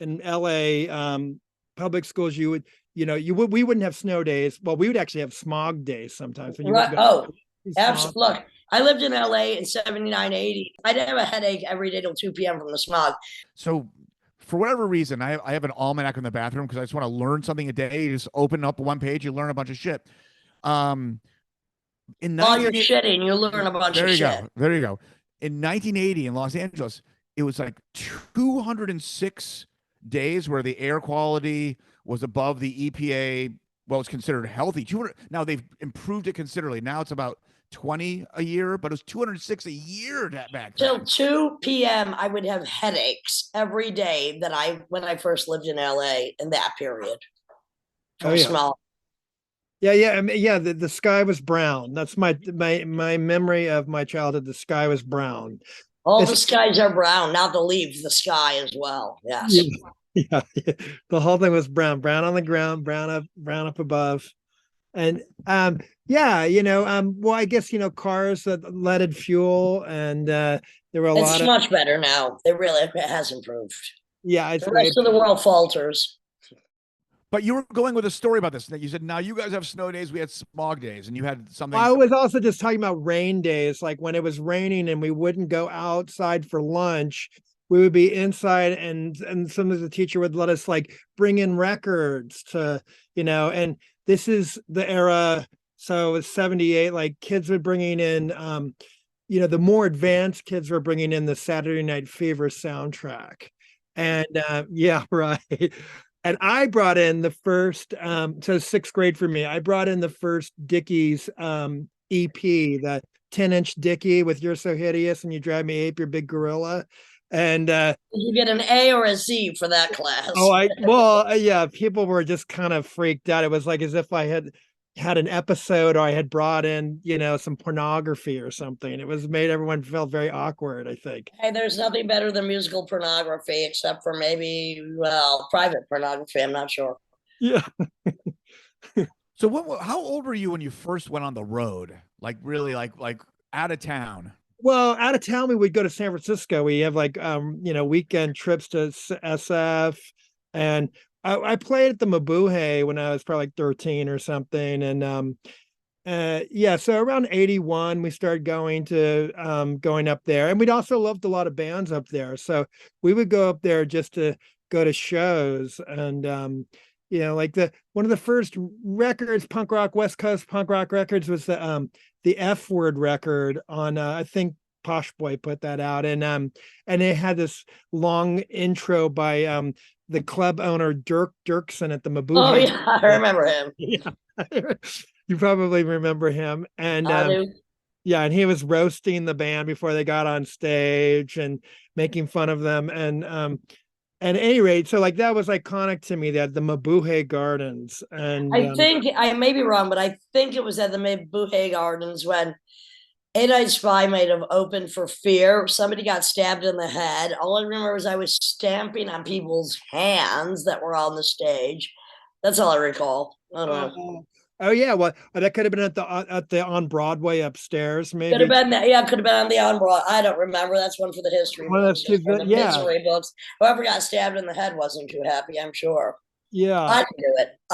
in LA, public schools. We wouldn't have snow days. Well, we would actually have smog days sometimes. Absolutely. Look, I lived in LA in 79, 80. I'd have a headache every day till 2 p.m. from the smog. So for whatever reason, I have an almanac in the bathroom because I just want to learn something a day. You just open up one page, you learn a bunch of shit. While you're shitting, you learn a bunch of shit. There you go. In 1980 in Los Angeles, it was like 206 days where the air quality was above the EPA, well, it's considered healthy. Now they've improved it considerably. Now it's about 20 a year, but it was 206 a year back then. Till 2 p.m., I would have headaches every day when I first lived in LA in that period. Small. Yeah. The sky was brown. That's my memory of my childhood. The sky was brown. All the skies are brown, not the leaves, the sky as well. Yes. Yeah. The whole thing was brown on the ground, brown up above. And well, I guess cars that leaded fuel, and there were a lot. It's much better now. It has improved. Yeah, the rest of the world falters. But you were going with a story about this. You said, now you guys have snow days, we had smog days, and you had something. I was also just talking about rain days, like when it was raining and we wouldn't go outside for lunch. We would be inside, and sometimes the teacher would let us like bring in records to, and this is the era. So it's 78, like kids were bringing in, the more advanced kids were bringing in the Saturday Night Fever soundtrack. And yeah, right. And I brought in the first, so 6th grade for me, I brought in the first Dickies EP, the 10-inch Dickie with You're So Hideous and You Drive Me Ape, Your Big Gorilla. And did you get an A or a Z for that class? Yeah, people were just kind of freaked out. It was like as if I had had an episode, or I had brought in, some pornography or something. It was made everyone felt very awkward, I think. Hey, there's nothing better than musical pornography, except for maybe, well, private pornography. I'm not sure. Yeah. So how old were you when you first went on the road? Like really like out of town? Well, out of town, we would go to San Francisco. We have like, weekend trips to SF. And I played at the Mabuhay when I was probably like 13 or something. And yeah, so around 81 we started going up there, and we'd also loved a lot of bands up there, so we would go up there just to go to shows. And like the one of the first records, punk rock, West Coast punk rock records, was the F Word record on I think Posh Boy put that out, and it had this long intro by the club owner Dirk Dirksen at the Mabuhay. Oh yeah, I remember him. Yeah. You probably remember him. And I do. yeah, and he was roasting the band before they got on stage and making fun of them. And at any rate, so like that was iconic to me, that the Mabuhay Gardens. And I think I may be wrong, but I think it was at the Mabuhay Gardens when Eight Eyed Spy might have opened for Fear. Somebody got stabbed in the head. All I remember is I was stamping on people's hands that were on the stage. That's all I recall. I don't know. Oh yeah, well that could have been at the on Broadway upstairs, maybe. Could have been that. Yeah, could have been on the on Broadway. I don't remember. That's one for the history books. The misery books. Whoever got stabbed in the head wasn't too happy, I'm sure. Yeah, I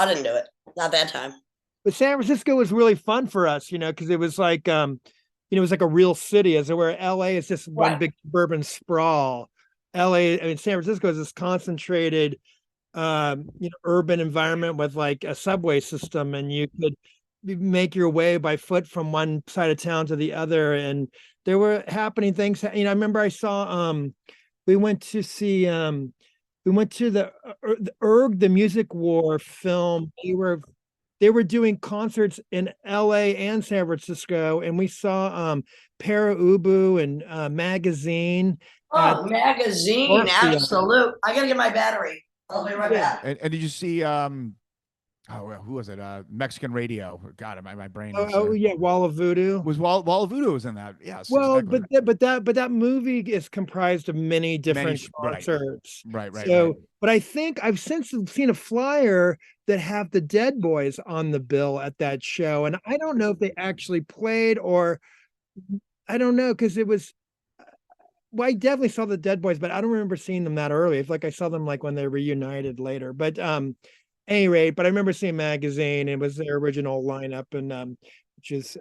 didn't do it. Not that time. But San Francisco was really fun for us, because it was like it was like a real city, as it were. LA is just one big suburban sprawl. San Francisco is this concentrated urban environment with like a subway system, and you could make your way by foot from one side of town to the other. And there were happening things. I remember I saw we went to the Erg, the Music War film. They were doing concerts in LA and San Francisco, and we saw Para Ubu and Magazine. Oh, Magazine, absolute. I gotta get my battery. I'll be right back. And did you see who was it? Mexican Radio. God, my brain. Yeah, Wall of Voodoo. Wall of Voodoo was in that. Yes. Well, exactly. but that movie is comprised of many different concerts. Right. So, but I think I've since seen a flyer that have the Dead Boys on the bill at that show, and I don't know if they actually played, or I don't know, because it was. Well, I definitely saw the Dead Boys, but I don't remember seeing them that early. It's like I saw them like when they reunited later. But any rate, but I remember seeing Magazine. It was their original lineup, and which is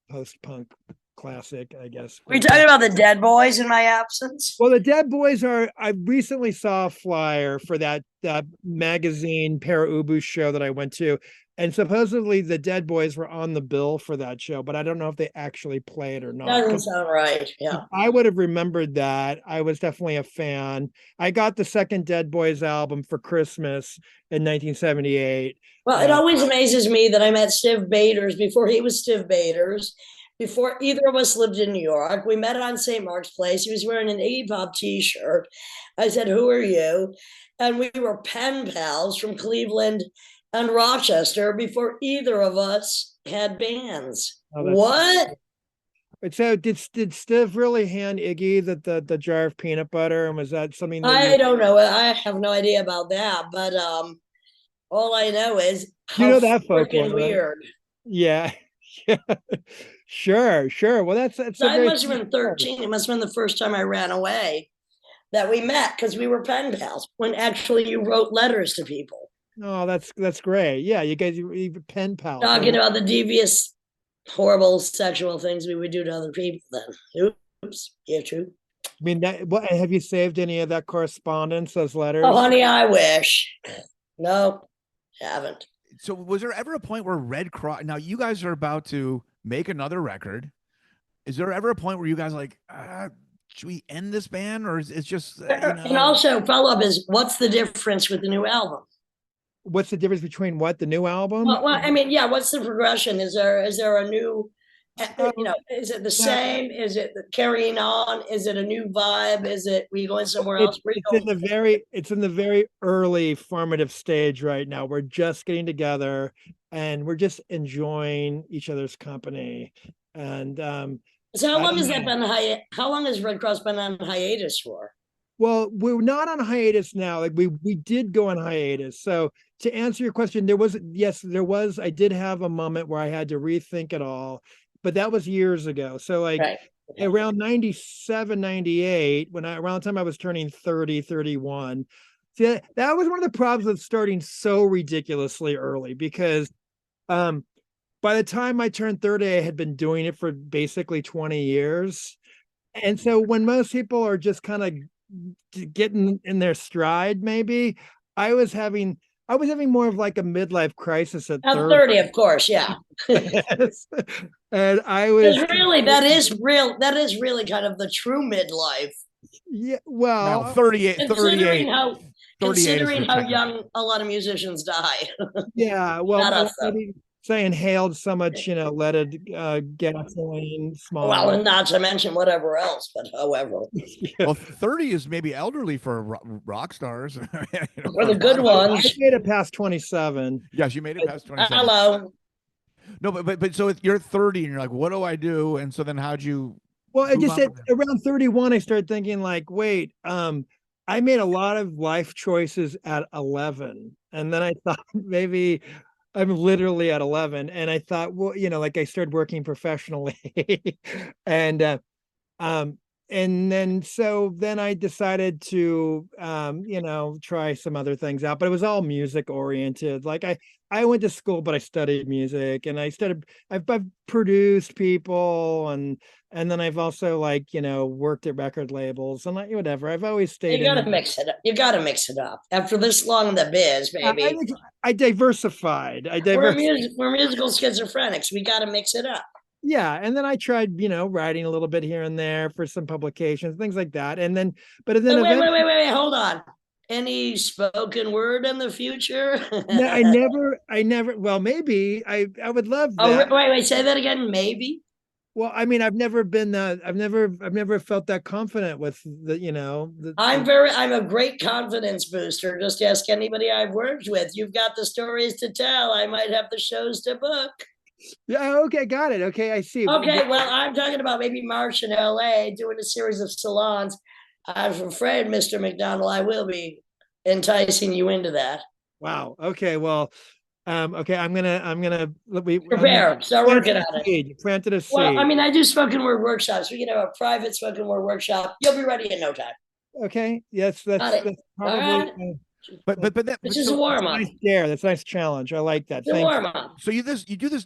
post-punk classic, I guess. Were you talking about the Dead Boys in my absence? Well, the Dead Boys I recently saw a flyer for that Magazine Para Ubu show that I went to. And supposedly the Dead Boys were on the bill for that show, but I don't know if they actually played or not. Doesn't sound right. Yeah. I would have remembered that. I was definitely a fan. I got the second Dead Boys album for Christmas in 1978. Well, it always amazes me that I met Stiv Bators before he was Stiv Bators, before either of us lived in New York. We met on St. Mark's Place. He was wearing an Iggy Pop t-shirt. I said, "Who are you?" And we were pen pals from Cleveland and Rochester before either of us had bands. What? So did Stiv really hand Iggy the jar of peanut butter, and was that something I don't know? I have no idea about that, but all I know is that freaking weird. Right? Yeah. Sure. Well, that's so I must have been 13. It must have been the first time I ran away that we met, because we were pen pals when actually you wrote letters to people. Oh, that's great. Yeah, you guys, you pen pals. Talking about the devious, horrible sexual things we would do to other people then. Oops. Yeah, true. I mean, what have you saved any of that correspondence, those letters? Oh, honey, I wish. Nope, haven't. So was there ever a point where Redd Kross, now you guys are about to make another record. Is there ever a point where you guys are like, should we end this band, or is it just, And also follow-up is, what's the difference with the new album? What's the difference between the new album? Well, I mean, yeah, what's the progression? Is there a new You know, is it the Yeah. same? Is it carrying on? Is it a new vibe? Is it, we going somewhere else? Where you It's in the very early formative stage right now. We're just getting together and we're just enjoying each other's company. And So how I long don't has that know. been how long has Redd Kross been on hiatus for? Well, we're not on hiatus now. Like we did go on hiatus. So to answer your question, there was, I did have a moment where I had to rethink it all, but that was years ago. So like Right. Okay. around 97, 98, around the time I was turning 30, 31. See, that was one of the problems with starting so ridiculously early because by the time I turned 30, I had been doing it for basically 20 years. And so when most people are just kind of getting in their stride, maybe I was having more of like a midlife crisis at 30. 30, of course, yeah. And I was That is real. That is really kind of the true midlife. yeah, No, well, 38, 38. Considering how technical. young a lot of musicians die. yeah, Not well, us, though. maybe say inhaled so much, leaded gasoline, Well, smog. and not to mention whatever else, but however. Well, 30 is maybe elderly for rock stars. For the good I ones. made it past 27. Yes, you made it past 27. Hello. No, but so you're 30 and you're like, what do I do? And so then how'd you Well, I move just on said from there? around 31, I started thinking like, wait, I made a lot of life choices at 11. And then I thought maybe I'm literally at 11. And I thought, well, like I started working professionally. And um, and then I decided to try some other things out, but it was all music oriented. Like I went to school, but I studied music and I've produced people and then I've also worked at record labels and whatever. I've always stayed You got to in. mix it up. You got to mix it up. After this long in the biz, I, baby, I diversified. we're musical schizophrenics. We got to mix it up. Yeah, and then I tried, writing a little bit here and there for some publications, things like that. And then, Wait, hold on. Any spoken word in the future? no, I never. Well, maybe I would love Oh, that. wait, say that again. Maybe. Well, I mean, I've never been that. I've never felt that confident with I'm a great confidence booster. Just ask anybody I've worked with. You've got the stories to tell. I might have the shows to book. Yeah, okay, got it. Okay, I see. Okay, well, I'm talking about maybe March in LA doing a series of salons. I'm afraid, Mr. McDonald, I will be enticing you into that. Wow. Okay. Well, okay. Prepare, start working on it. You planted a seed. Well, I mean, I do spoken word workshops. We can have a private spoken word workshop. You'll be ready in no time. Okay. Yes, that's probably. This is a warm up. Nice dare. That's a nice challenge. I like that. It's a warm up. So you do this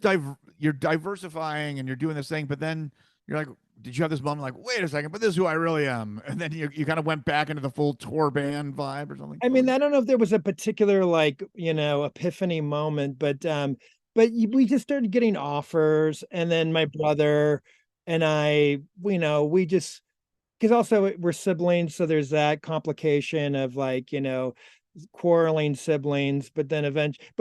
you're diversifying and you're doing this thing, but then you're like, did you have this moment like, wait a second, but this is who I really am? And then you kind of went back into the full tour band vibe or something. I mean, I don't know if there was a particular epiphany moment, but we just started getting offers, and then my brother and I, we just because also we're siblings, so there's that complication of quarreling siblings, but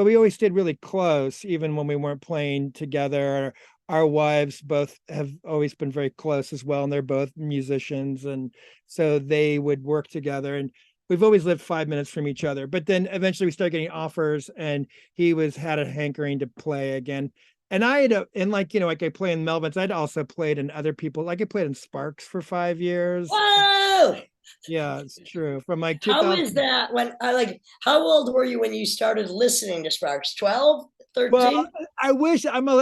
we always stayed really close, even when we weren't playing together. Our wives both have always been very close as well, and they're both musicians, and so they would work together. And we've always lived 5 minutes from each other. But then eventually we started getting offers, and he had a hankering to play again. And I play in Melvins. I'd also played in other people. Like I played in Sparks for 5 years. Whoa! Yeah, it's true. From like 2000. How is that how old were you when you started listening to Sparks? 12, 13? Well, I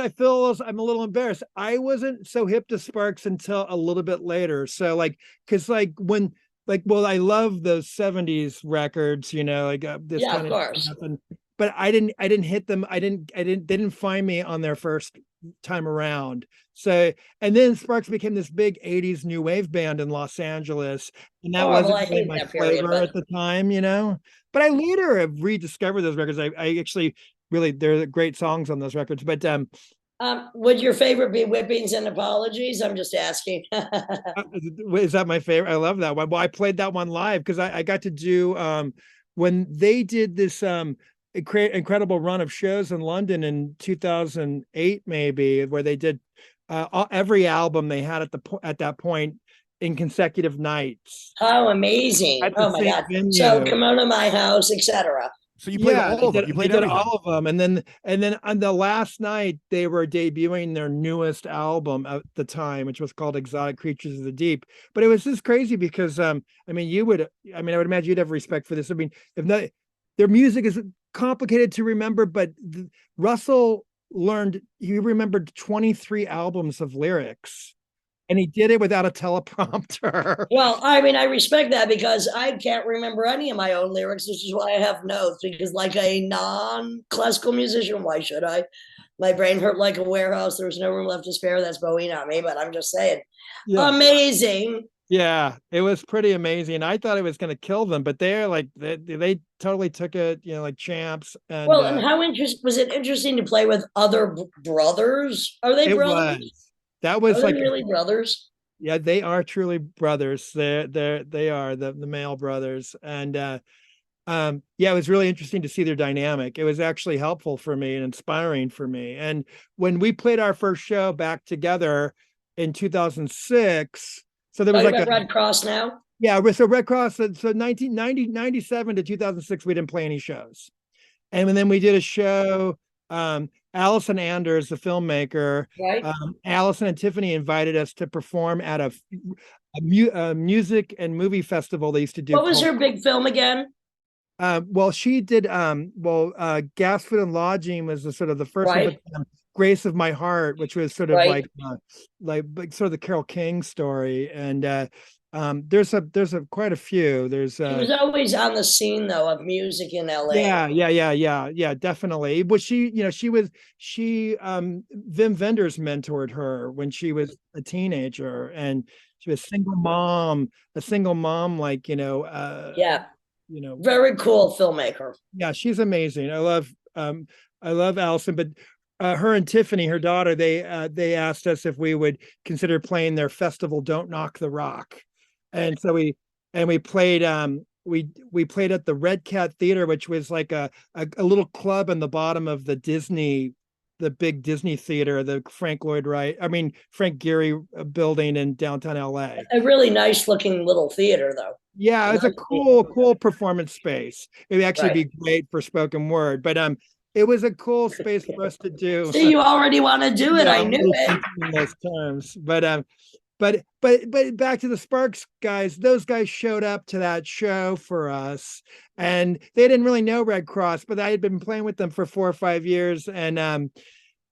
feel I'm a little embarrassed. I wasn't so hip to Sparks until a little bit later. So I love those 70s records, this yeah, kind of course. Stuff. But I didn't hit them. They didn't find me on their first time around. So, and then Sparks became this big 80s new wave band in Los Angeles. And that wasn't really my flavor at the time, But I later have rediscovered those records. I actually really, there are great songs on those records. But would your favorite be Whippings and Apologies? I'm just asking. Is that my favorite? I love that one. Well, I played that one live because I got to do when they did this incredible run of shows in London in 2008, maybe, where they did every album they had at that point in consecutive nights How amazing. at the Oh my same God. So venue. come on to my house, etc. So you played Yeah, all of them. You they played did everything. all of them, and then on the last night they were debuting their newest album at the time, which was called Exotic Creatures of the Deep. But it was just crazy because I mean, I would imagine you'd have respect for this. I mean, if not, their music is complicated to remember, but Russell he remembered 23 albums of lyrics, and he did it without a teleprompter. Well, I mean, I respect that because I can't remember any of my own lyrics, which is why I have notes. Because, like a non-classical musician, why should I? My brain hurt like a warehouse. There was no room left to spare. That's Bowie, not me. But I'm just saying, Yeah. amazing. Yeah, it was pretty amazing. I thought it was going to kill them, but they're like they totally took it, like champs. And Well, and how interesting was it? Interesting to play with other brothers? Are they it brothers? was that Are was they like really brothers? yeah, they are truly brothers. They are the male brothers, and yeah, it was really interesting to see their dynamic. It was actually helpful for me and inspiring for me. And when we played our first show back together in 2006. So there was like about Redd Kross now? Yeah, so Redd Kross, so 1997 to 2006, we didn't play any shows. And then we did a show, Allison Anders, the filmmaker, Right. Allison and Tiffany invited us to perform at a music and movie festival they used to do. What was her big film again? Well, she did, Gas, Food, and Lodging was the sort of the first Right. one, but Grace of My Heart, which was sort of Right. like sort of the Carole King story. And there's quite a few. There's She was always on the scene though of music in LA. yeah, definitely. But she Vim Vendors mentored her when she was a teenager, and she was a single mom, like Yeah. you know Very cool filmmaker. yeah, she's amazing. I love Allison, but her and Tiffany, her daughter, they asked us if we would consider playing their festival Don't Knock the Rock. And so we played we played at the Red Cat Theater, which was like a little club in the bottom of the big Disney theater, the Frank Gehry building in downtown LA. A really nice looking little theater though. Yeah, it's a cool performance space. It would actually be great for spoken word, but it was a cool space for us to do. See, you already want to do it. I knew it. In those terms, but back to the Sparks guys. Those guys showed up to that show for us, and they didn't really know Redd Kross, but I had been playing with them for 4 or 5 years, and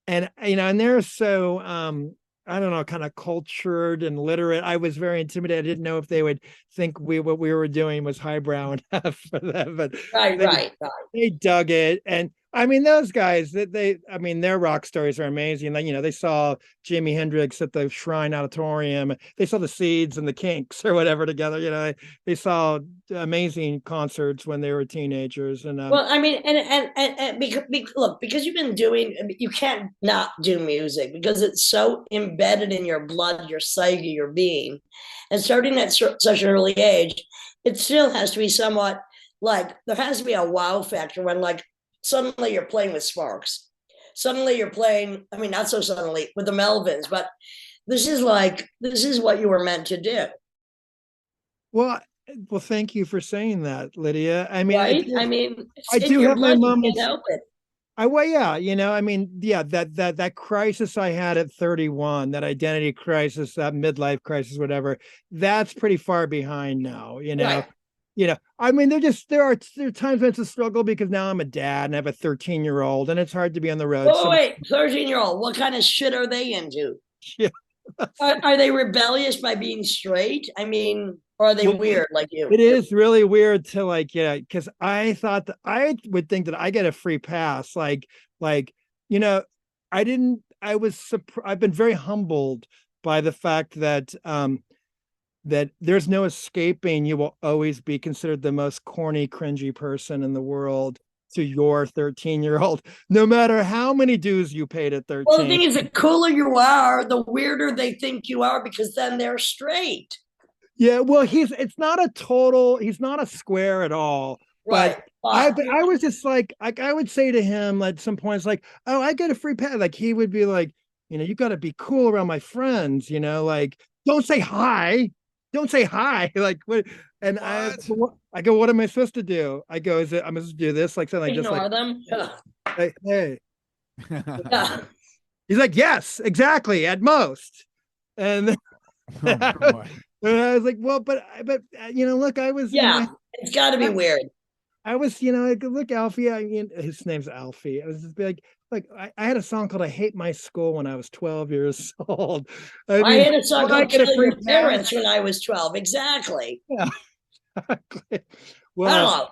they're so I don't know, kind of cultured and literate. I was very intimidated. I didn't know if they would think what we were doing was highbrow enough for them, but right. They dug it. And I mean, those guys, their rock stories are amazing. They saw Jimi Hendrix at the Shrine Auditorium. They saw the Seeds and the Kinks or whatever together. They saw amazing concerts when they were teenagers. And well, I mean, and because you've been doing, you can't not do music because it's so embedded in your blood, your psyche, your being, and starting at such an early age, it still has to be somewhat like there has to be a wow factor when like suddenly you're playing with Sparks. Suddenly you're playing, I mean, not so suddenly with the Melvins, but this is what you were meant to do. Well, thank you for saying that, Lydia. I mean, right? I do have my moments. You can't help it. That crisis I had at 31, that identity crisis, that midlife crisis, whatever, that's pretty far behind now, Right. I mean, there are times when it's a struggle because now I'm a dad and I have a 13-year-old and it's hard to be on the road. Wait, 13-year-old, what kind of shit are they into? Yeah. Are they rebellious by being straight? I mean, or are they weird like you? It is really weird to because I thought that I would think that I get a free pass. I've been very humbled by the fact that that there's no escaping. You will always be considered the most corny, cringy person in the world to your 13-year-old, no matter how many dues you paid at 13. Well, the thing is, the cooler you are, the weirder they think you are because then they're straight. Yeah, well, he's not a square at all. Right. But I was just like I would say to him at some points, like, oh, I get a free pass. Like he would be like, you got to be cool around my friends, like don't say hi. Don't say hi. Like what? And I go, what am I supposed to do? I go, I'm supposed to do this? Like something like just Ignore like, them. hey. Yeah. He's like, yes, exactly, at most. And, and I was like, well, but look, I was, Yeah, it's got to be weird. I was, look, Alfie. I mean, his name's Alfie. I was just like, I had a song called "I Hate My School" when I was 12 years old. I I mean, had a song I called get a "Kill free Your Parents" when I was 12. Exactly. Yeah. Hello.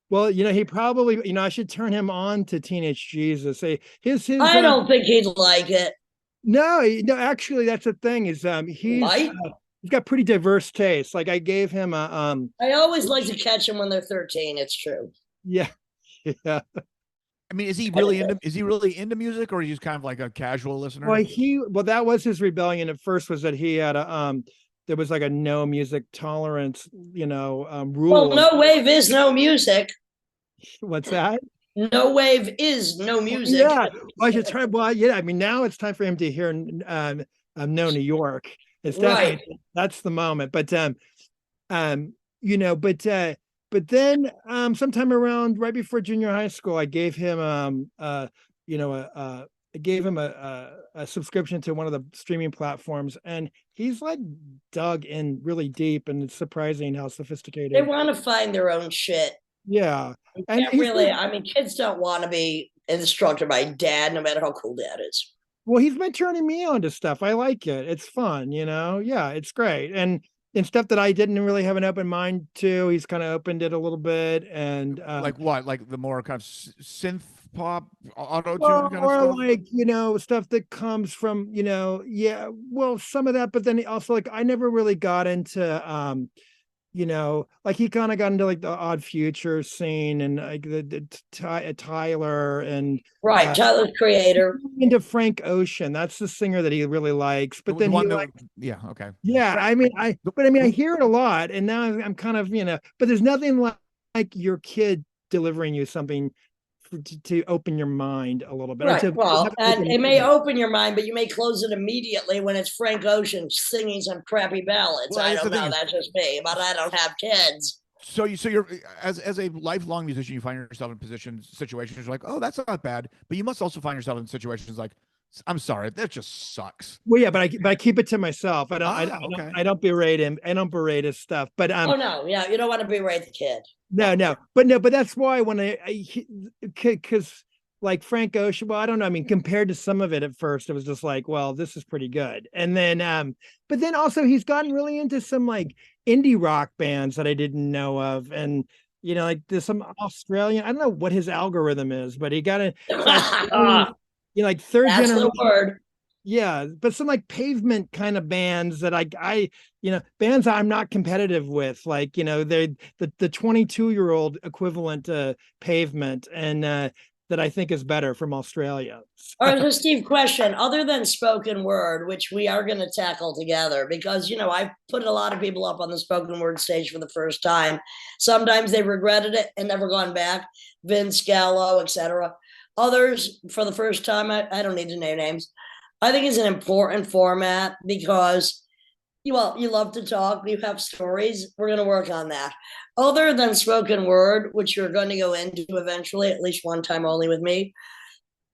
Well, he probably, I should turn him on to Teenage Jesus. Say his. I don't think he'd like it. No, actually, that's the thing is, he's got pretty diverse tastes. Like I gave him a I always like to catch them when they're 13. It's true. Yeah. Yeah. I mean, is he really into music, or is he just kind of like a casual listener? Well, that was his rebellion at first, was that he had there was like a no music tolerance, rule. Well, no wave is no music. What's that? No wave is no music. Yeah. Well, I should try. Well, yeah. I mean, now it's time for him to hear No New York. It's definitely Right. That's the moment. But but then sometime around right before junior high school, I gave him I gave him a subscription to one of the streaming platforms, and he's like dug in really deep, and it's surprising how sophisticated. They want to find their own shit. Yeah. And really, I mean, kids don't want to be instructed by dad, no matter how cool dad is. Well, he's been turning me on to stuff. I like it. It's fun, Yeah, it's great. And stuff that I didn't really have an open mind to, he's kind of opened it a little bit. And like what? Like the more kind of synth pop, auto tune kind of or stuff? like, stuff that comes from, well, some of that, but then also like I never really got into like he kind of got into like the Odd Future scene and like the Tyler and right, Tyler's Creator, into Frank Ocean. That's the singer that he really likes. But then yeah, okay, yeah. I mean, I hear it a lot, and now I'm kind of but there's nothing like your kid delivering you something to open your mind a little bit. Right. Well, and it may open your mind, but you may close it immediately when it's Frank Ocean singing some crappy ballads. Well, I don't know. That's just me, but I don't have kids. So you're as a lifelong musician, you find yourself in situations you're like, oh, that's not bad, but you must also find yourself in situations like, I'm sorry, that just sucks. Well, yeah, but I keep it to myself. I don't berate him. I don't berate his stuff. But oh no, yeah, you don't want to berate the kid. No, but that's why when because like Frank Ocean, well, I don't know. I mean, compared to some of it at first, it was just like, well, this is pretty good. And then, but then also he's gotten really into some like indie rock bands that I didn't know of. And, like there's some Australian, I don't know what his algorithm is, but he got a, like third generation. That's the word. Yeah, but some like Pavement kind of bands that I bands I'm not competitive with, like they're the 22-year-old equivalent to Pavement, and that I think is better from Australia. All right, so Steve, question: other than spoken word, which we are going to tackle together, because I've put a lot of people up on the spoken word stage for the first time. Sometimes they regretted it and never gone back. Vince Gallo, etc. Others for the first time. I don't need to name names. I think it's an important format because, you love to talk, you have stories. We're going to work on that. Other than spoken word, which you're going to go into eventually, at least one time only with me,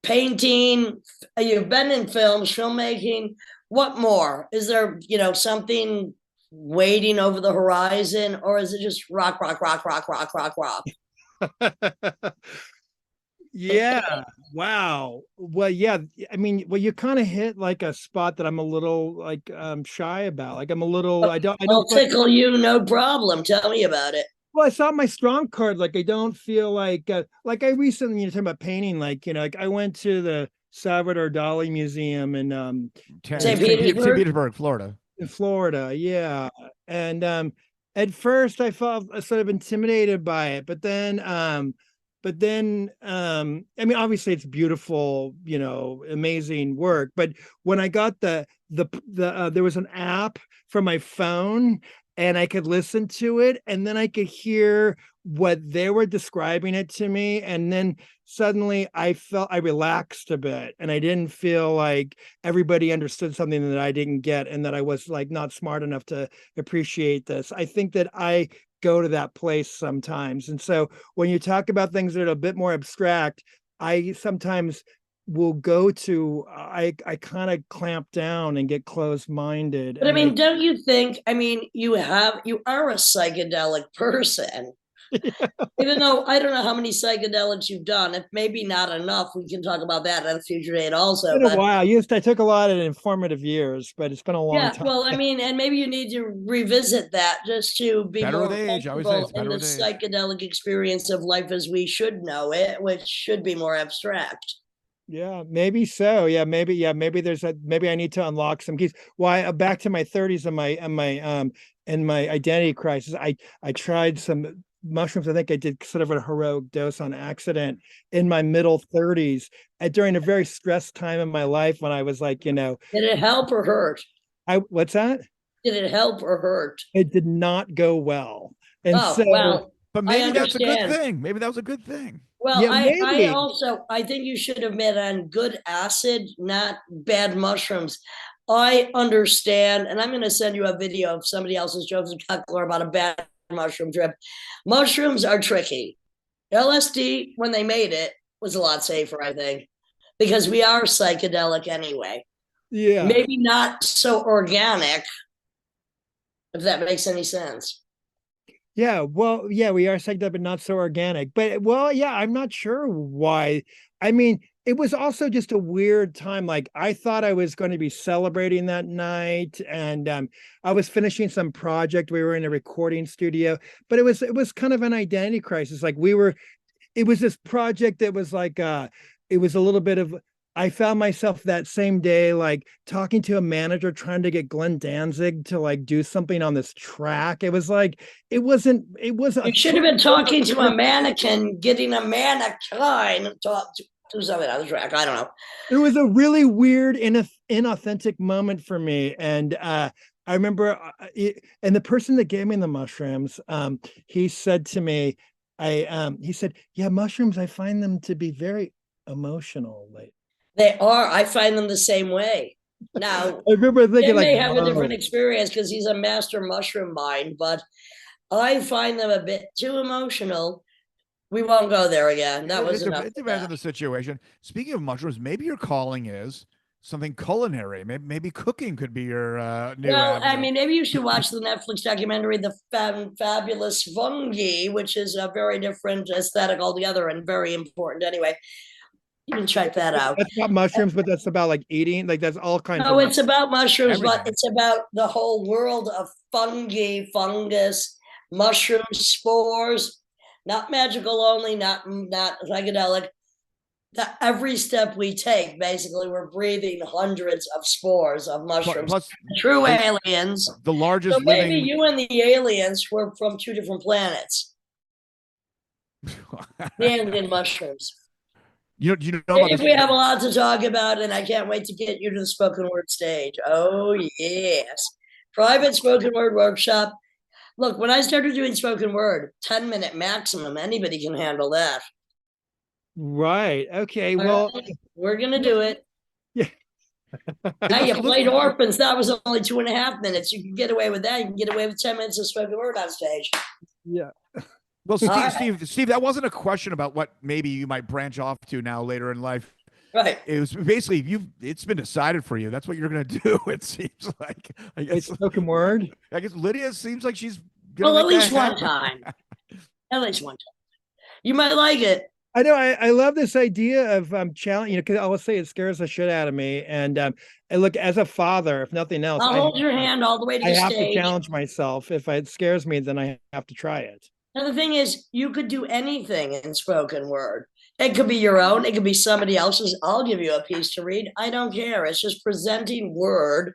painting, you've been in films, filmmaking. What more? Is there, something waiting over the horizon, or is it just rock, rock, rock, rock, rock, rock, rock? Yeah. Wow. Well, yeah. I mean, you kind of hit like a spot that I'm a little like shy about. Like I'm a little. I'll tickle you, no problem. Tell me about it. Well, I saw my strong card. Like I don't feel like I recently talking about painting. Like like I went to the Salvador Dali Museum in St. Petersburg, Florida. In Florida, yeah. And at first I felt sort of intimidated by it, but then I mean, obviously it's beautiful, amazing work. But when I got there was an app for my phone, and I could listen to it, and then I could hear what they were describing it to me, and then suddenly I relaxed a bit, and I didn't feel like everybody understood something that I didn't get, and that I was like not smart enough to appreciate this. I think that I go to that place sometimes, and so when you talk about things that are a bit more abstract, I sometimes will go to I kind of clamp down and get closed-minded. But I mean, don't you think, I mean, you are a psychedelic person. Even though I don't know how many psychedelics you've done, if maybe not enough, we can talk about that at a future date also. It's been a while. I took a lot of informative years, but it's been a long time. Well, I mean, and maybe you need to revisit that just to be Better more with age. I always say it's comfortable in better the with age. psychedelic experience of life as we should know it, which should be more abstract. Yeah, maybe so. Maybe maybe I need to unlock some keys. Why back to my 30s and my identity crisis. I tried some mushrooms. I think I did sort of a heroic dose on accident in my middle 30s during a very stressed time in my life when I was like, Did it help or hurt? What's that? Did it help or hurt? It did not go well. And Oh, so well, But maybe that's a good thing. Maybe that was a good thing. Well, yeah, I think you should have been on good acid, not bad mushrooms. I understand, and I'm going to send you a video of somebody else's jokes and Cuckler about a bad mushroom trip. Mushrooms are tricky. LSD, when they made it, was a lot safer, I think, because we are psychedelic anyway. Yeah. Maybe not so organic, if that makes any sense. Yeah, well, yeah, we are psyched but not so organic. But well, yeah, I'm not sure why. I mean, it was also just a weird time. Like I thought I was going to be celebrating that night, and I was finishing some project. We were in a recording studio, but it was kind of an identity crisis. Like it was this project that was like it was a little bit of I found myself that same day, like talking to a manager trying to get Glenn Danzig to like do something on this track. It was like, it wasn't. You should have been talking to a mannequin, getting a mannequin to talk to do something on the track. I don't know. It was a really weird, inauthentic moment for me. And I remember, and the person that gave me the mushrooms, he said to me, he said, yeah, mushrooms, I find them to be very emotional. Like, they are. I find them the same way. Now, I remember thinking, they may like, have a different experience because he's a master mushroom mind, but I find them a bit too emotional. We won't go there again. That was enough. It depends on the situation. Speaking of mushrooms, maybe your calling is something culinary. Maybe cooking could be your new Well, avenue. I mean, maybe you should watch the Netflix documentary, The Fabulous Fungi, which is a very different aesthetic altogether and very important anyway. You can check that out. That's not mushrooms, but that's about like eating. Like that's all kinds No, of. it's about mushrooms, Everything. but it's about the whole world of fungi, fungus, mushroom spores, not magical only, not psychedelic. That every step we take, basically, we're breathing hundreds of spores of mushrooms. Plus, true aliens. The largest So maybe living. you and the aliens were from two different planets. The alien mushrooms. You know about this? We have a lot to talk about, and I can't wait to get you to the spoken word stage. Oh, yes. Private spoken word workshop. Look, when I started doing spoken word, 10-minute maximum, anybody can handle that. Right. Okay. All well, right, we're going to do it. Yeah. Now you played Orphans. That was only 2.5 minutes. You can get away with that. You can get away with 10 minutes of spoken word on stage. Yeah. Well, Steve, that wasn't a question about what maybe you might branch off to now later in life. Right. It was basically it's been decided for you. That's what you're going to do. It seems like. I guess spoken word. I guess Lydia seems like she's. Well, at least one time. At least one time. You might like it. I know. I love this idea of challenge. Because I will say it scares the shit out of me. And look, as a father, if nothing else, I'll hold your hand all the way to the stage. I have to challenge myself. If it scares me, then I have to try it. And the thing is, you could do anything in spoken word. It could be your own. It could be somebody else's. I'll give you a piece to read. I don't care. It's just presenting word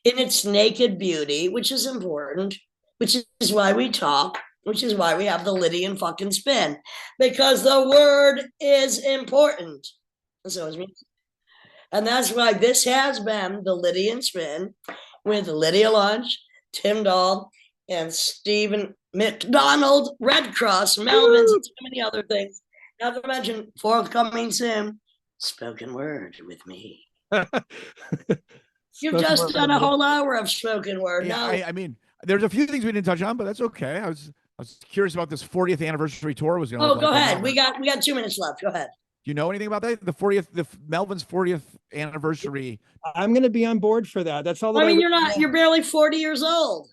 in its naked beauty, which is important, which is why we talk, which is why we have the Lydian fucking spin, because the word is important. And so is me. And that's why this has been the Lydian spin with Lydia Lunch, Tim Dahl, and Steven McDonald, Redd Kross, Melvins, and so many other things. Not to mention, forthcoming soon, spoken word with me. You've just done a whole hour of spoken word. Yeah, No, I mean, there's a few things we didn't touch on, but that's okay. I was curious about this 40th anniversary tour was going to. Oh, go ahead. We got 2 minutes left. Go ahead. Do you know anything about that? The Melvins 40th anniversary. I'm going to be on board for that. That's all. That I mean, you're barely 40 years old.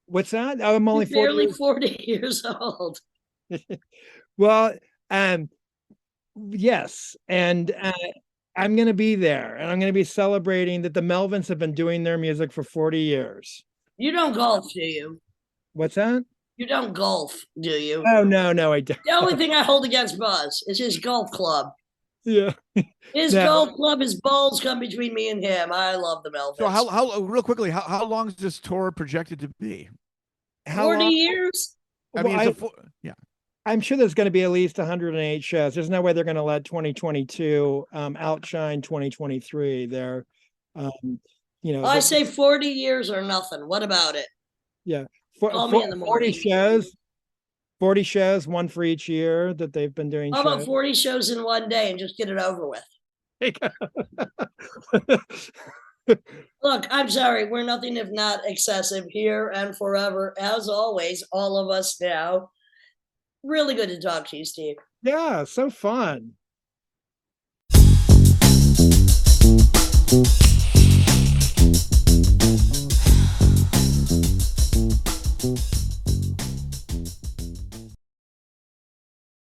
What's that? Oh, I'm only barely 40 years old. Well, yes, and I'm going to be there, and I'm going to be celebrating that the Melvins have been doing their music for 40 years. You don't golf, do you? What's that? You don't golf, do you? Oh, no, I don't. The only thing I hold against Buzz is his golf club. Yeah. His golf club, his balls come between me and him. I love the Melvins. So how real quickly, how long is this tour projected to be? 40 years? I mean, yeah. I'm sure there's going to be at least 108 shows. There's no way they're going to let 2022 outshine 2023. They're, I say 40 years or nothing. What about it? Yeah. Call me in the morning. 40 shows, one for each year that they've been doing. How about 40 shows in one day and just get it over with? Look, I'm sorry. We're nothing if not excessive here and forever. As always, all of us now. Really good to talk to you, Steve. Yeah, so fun.